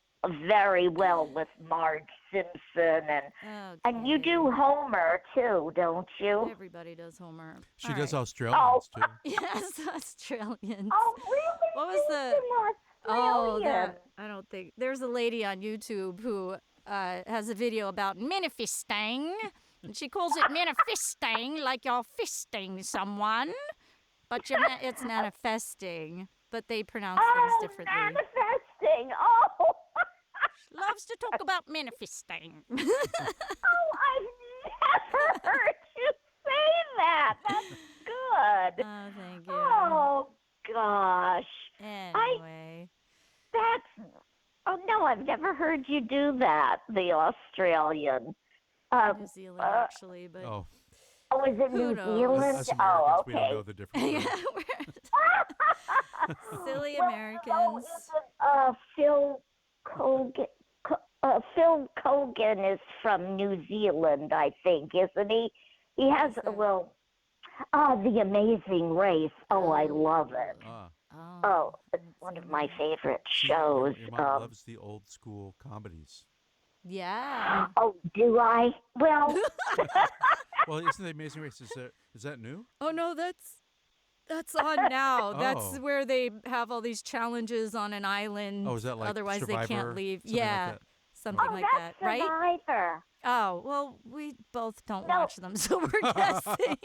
very well with Marge Simpson, and you do Homer too, don't you? Everybody does Homer. She does Australians too. Yes, Australians. Oh, really? What was the? I don't think there's a lady on YouTube who has a video about manifesting. And she calls it manifesting, like you're fisting someone, but it's manifesting. But they pronounce things differently. Manifesting. She loves to talk about manifesting. I've never heard you say that. That's good. Oh, thank you. Oh gosh. Anyway. I've never heard you do that. The Australian. New Zealand, actually, but. Oh, is it New Zealand? As Americans, we don't know the difference. Silly Americans. Phil Kogan is from New Zealand, I think, isn't he? He has, The Amazing Race. Oh, I love it. It's one of my favorite shows. Your mom loves the old school comedies. Yeah. Oh, do I? Well. Well, isn't The Amazing Race? Is that new? Oh no, that's on now. That's where they have all these challenges on an island. Oh, is that like otherwise Survivor, they can't leave. Something Like that, right? Survivor. Oh, well, we both don't watch them, so we're guessing.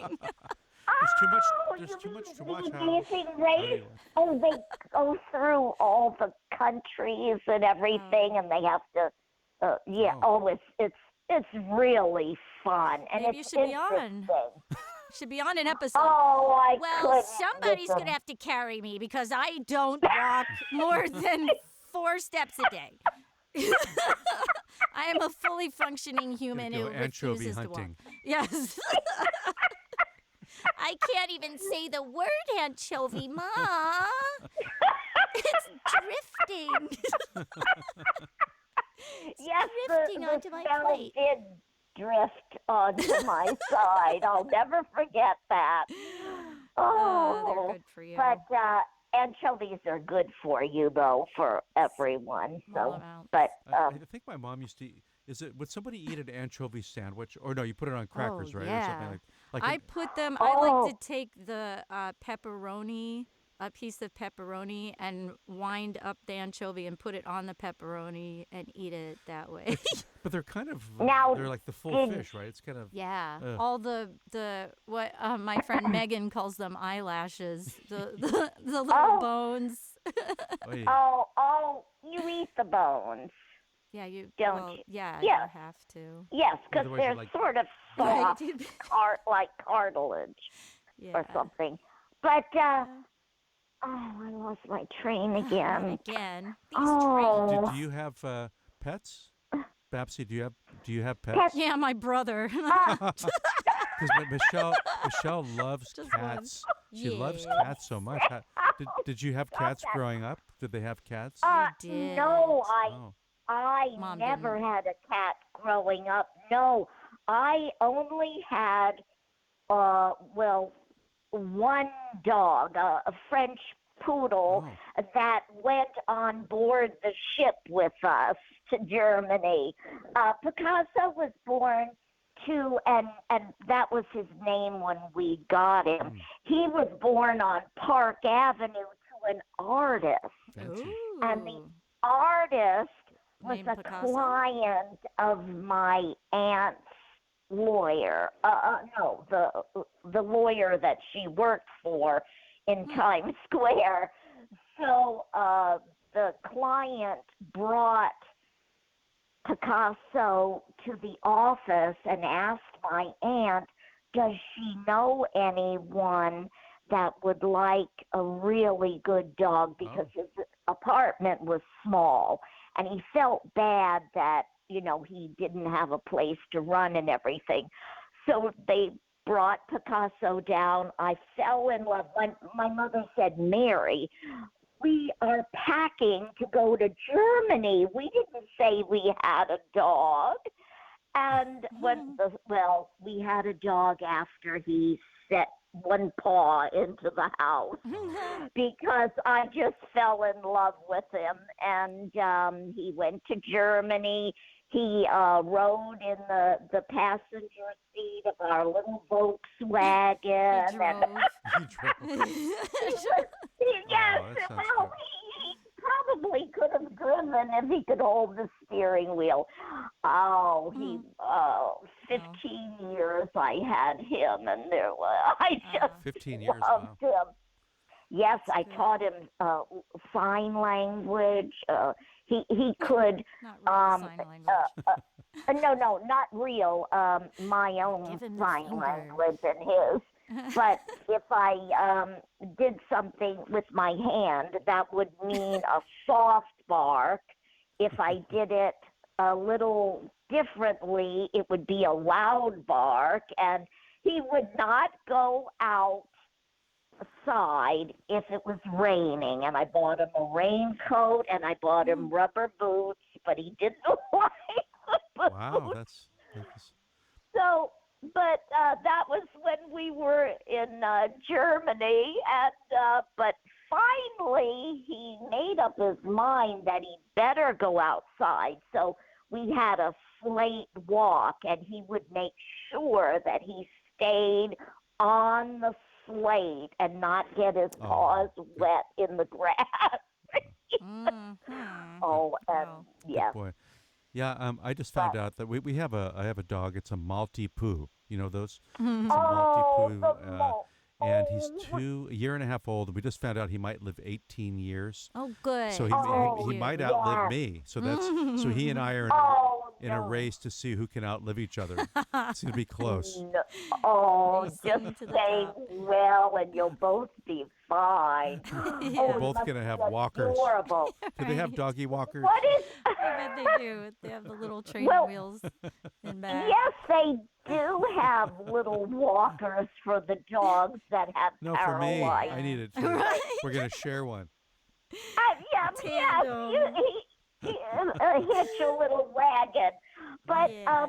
There's too much to watch. The Amazing Race. Oh, they go through all the countries and everything, and they have to. It's really fun, and Maybe it's you should be interesting. Should be on an episode. Oh, well, somebody's going to have to carry me because I don't walk more than 4 steps a day. I am a fully functioning human who refuses to walk. Yes. I can't even say the word anchovy, Ma. It's drifting. Yes, drifting onto my plate. Did drift onto my side. I'll never forget that. Oh, they're good for you. But anchovies are good for you, though, for everyone. Small So, amounts. but I think my mom used to. Would somebody eat an anchovy sandwich? Or no, you put it on crackers, right? Or something Yeah. like I an, put them. Oh. I like to take the pepperoni, a piece of pepperoni, and wind up the anchovy and put it on the pepperoni and eat it that way. but they're kind of Now, they're like the full fish, right? It's kind of Yeah, Ugh. all the what my friend Megan calls them eyelashes, the little Oh. bones. Oy. oh, you eat the bones. Yeah, you Don't well, you? yeah, Yeah. you have to. Yes, because Otherwise they're you're like- sort of Right. soft, like cartilage Yeah. or something. But, I lost my train Not again. again. These Oh. trains. Do you have pets? Babsie, do you have pets? Pets. Yeah, my brother. Because Michelle loves Just cats. She loves Yeah. cats so much. Did you have cats growing up? Did they have cats? did. No, Oh. I Mom never didn't. had a cat growing up. No, I only had, one dog, a French poodle that went on board the ship with us to Germany. Picasso was born to, and that was his name when we got him. He was born on Park Avenue to an artist. Fancy. Ooh. And the artist was Named a Picasso? client of my aunt's lawyer. No, the lawyer that she worked for in Times Square. So the client brought Picasso to the office and asked my aunt, does she know anyone that would like a really good dog, because his apartment was small and he felt bad that, he didn't have a place to run and everything. So they brought Picasso down. I fell in love. My mother said, Mary, we are packing to go to Germany. We didn't say we had a dog. And we had a dog after he set one paw into the house because I just fell in love with him. And he went to Germany. He rode in the passenger seat of our little Volkswagen. He drove. He drove. Yes, that sounds well, good. he probably could have driven if he could hold the steering wheel. 15 years I had him, and I just 15 years. loved Wow. him. Yes, I good. taught him sign language. He could. Not real sign language. No, not real. My own Give him the sign finger. language and his. But if I did something with my hand, that would mean a soft bark. If I did it a little differently, it would be a loud bark. And he would not go outside if it was raining. And I bought him a raincoat and I bought him rubber boots, but he didn't like the Wow, boots. that's So, but that was when we were in Germany, and but finally he made up his mind that he better go outside. So we had a slate walk, and he would make sure that he stayed on the slate and not get his paws wet in the grass. Wow. Yeah. good boy. Yeah, I just found out that I have a dog. It's a Maltipoo. You know those? It's a Maltipoo. And he's a year and a half old. We just found out he might live 18 years. Oh, good. So he might yeah. outlive me. So so he and I are in a race to see who can outlive each other. It's going to be close. Oh, Racing just to the stay top. well, and you'll both be fine. We're both going to have walkers. Adorable. Do they have doggy walkers? What is? I bet they do. They have the little training wheels in back. Yes, they do have little walkers for the dogs that have No, for me. paralyzed. I need it. We're going to share one. Yes, Tandem. he hitch a little wagon. But Yeah.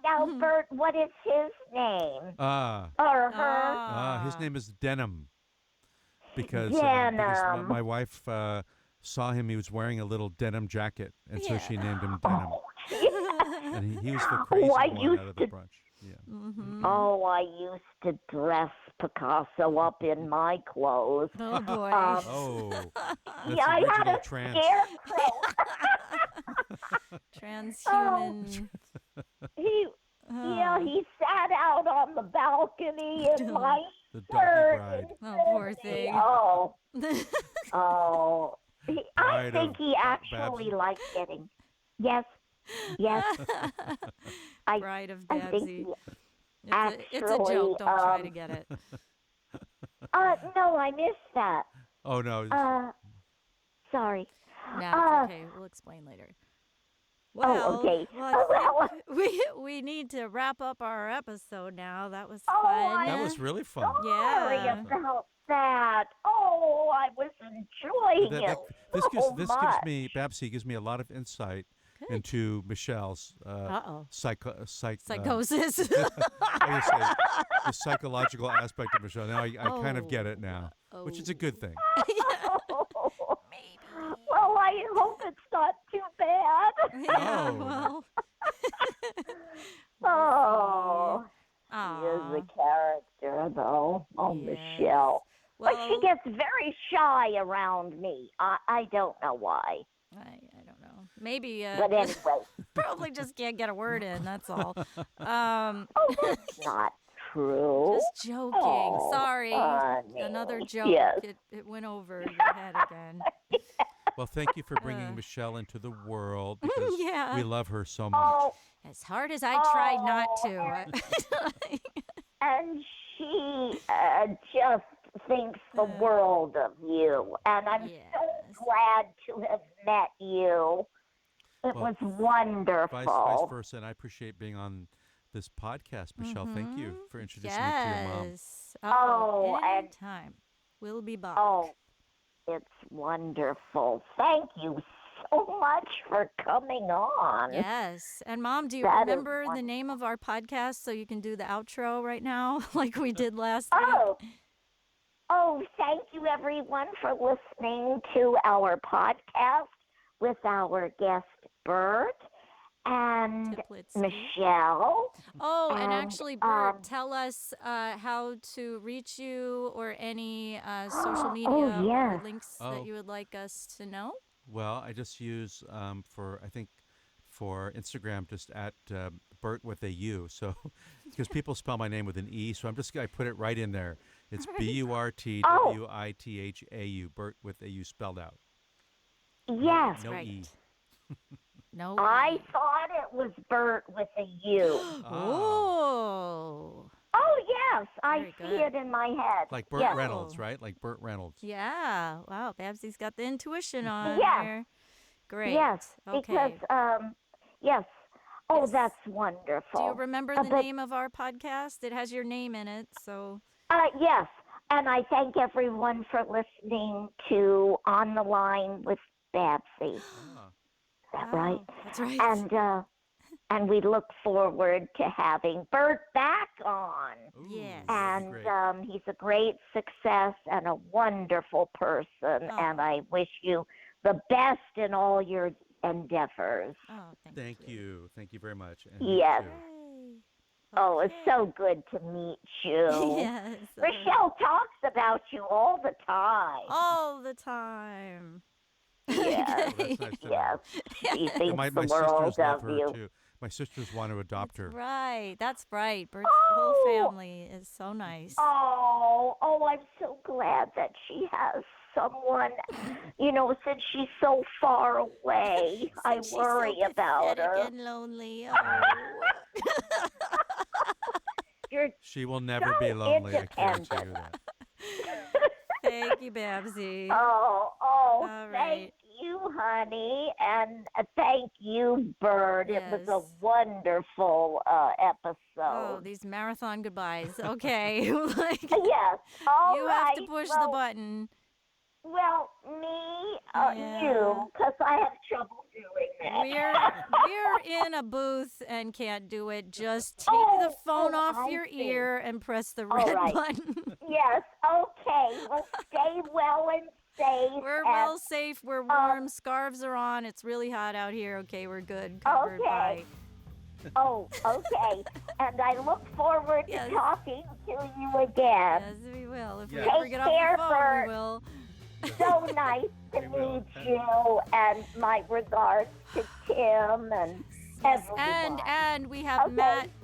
now, Bert, what is his name? Ah, Or her? his name is Denim. because Denim. my wife saw him. He was wearing a little denim jacket, and so she named him Denim. And he was the crazy one out of the bunch. Yeah. Mm-hmm. Oh, I used to dress Picasso up in my clothes. Oh boy. That's I had a trans. scarecrow. Transhuman. He sat out on the balcony in my The donkey shirt. bride. Oh, poor thing. I think he actually Babsie. liked getting. Yes. Bride of I think Babsie. It's a joke. Don't try to get it. No, I missed that. Oh no. Sorry. No, it's okay. We'll explain later. Well, okay. I think we need to wrap up our episode now. That was fun. That was really fun. Sorry about that. Oh, I was enjoying it. This Babsie gives me a lot of insight into Michelle's psychosis. The psychological aspect of Michelle. Now I kind of get it now, which is a good thing. Maybe. Well, I hope it's not too bad. Yeah, well. She is a character, though. Oh, Yes. Michelle. Well, But she gets very shy around me. I don't know why. I don't know. Maybe. But anyway. Probably just can't get a word in. That's all. That's not true. Just joking. Oh, Sorry. honey. Another joke. Yes. It went over your head again. Well, thank you for bringing Michelle into the world because Yeah. we love her so much. As hard as I tried not to. And she just thinks the world of you. And I'm so glad to have met you. It was wonderful. Vice versa, and I appreciate being on this podcast, Michelle. Thank you for introducing me to your mom. Yes. and anytime. We'll be back. It's wonderful. Thank you so much for coming on. Yes. And Mom, do you That is remember the name of our podcast so you can do the outro right now like we did last week? Thank you everyone for listening to our podcast with our guest Burt and Teplitzky. Michelle. And actually, Burt, tell us how to reach you or any social media or links that you would like us to know. Well, I just use for Instagram just at BurtWithaU. So because people spell my name with an E, so I put it right in there. It's BurtWithAU, BurtWithaU spelled out. Yes. No right. E. No. I thought it was Burt with a U. Oh. Oh, yes. I Very see good. it in my head. Like Burt Reynolds, right? Like Burt Reynolds. Yeah. Wow. Babsie's got the intuition on Yes. there. Great. Yes. Okay. Because, yes. Oh, Yes. that's wonderful. Do you remember the name of our podcast? It has your name in it, so. Yes. And I thank everyone for listening to On the Line with Babsie. Is that right? That's right. And we look forward to having Burt back on. Yes. And he's a great success and a wonderful person. And I wish you the best in all your endeavors. Oh, Thank you. Thank you very much. And Yes. you too. Oh, it's so good to meet you. Yes. Michelle talks about you all the time. All the time. Yes. That's nice to know. Yes. She thinks My the sisters world love of her you. too. My sisters want to adopt her. Right. That's right. Bert's whole family is so nice. Oh, I'm so glad that she has someone, since she's so far away. I She's worry so about pathetic her. and lonely. Oh. She will never be lonely. I guarantee you independent. that. Thank you, Babsie. All right. Thank you, honey, and thank you, Burt. It was a Yes. wonderful episode. Oh, these marathon goodbyes. Okay. Yes. All you right. have to push the button. Well, me, Yeah. you, because I have trouble doing that. We're in a booth and can't do it. Just take the phone off I your see. ear and press the All red right. button. Yes. Okay. Well, stay well and safe. We're well safe. We're warm. Scarves are on. It's really hot out here. Okay, we're good. Covered. Okay. Bye. Oh, okay. And I look forward to talking to you again. Yes, we will. If we Take ever get off care, the phone, Bert. we will. So nice to meet you, and my regards to Tim and everyone. And we have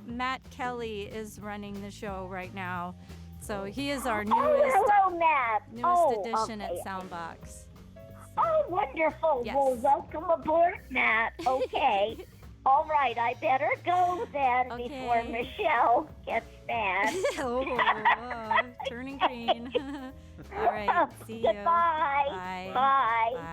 Matt Kelly is running the show right now. So he is our hello, Matt. addition at Soundbox. Oh, wonderful. Yes. Well, welcome aboard, Matt. Okay. All right, I better go then before Michelle gets mad. Turning green. All right, see you. Goodbye. Bye. Bye. Bye.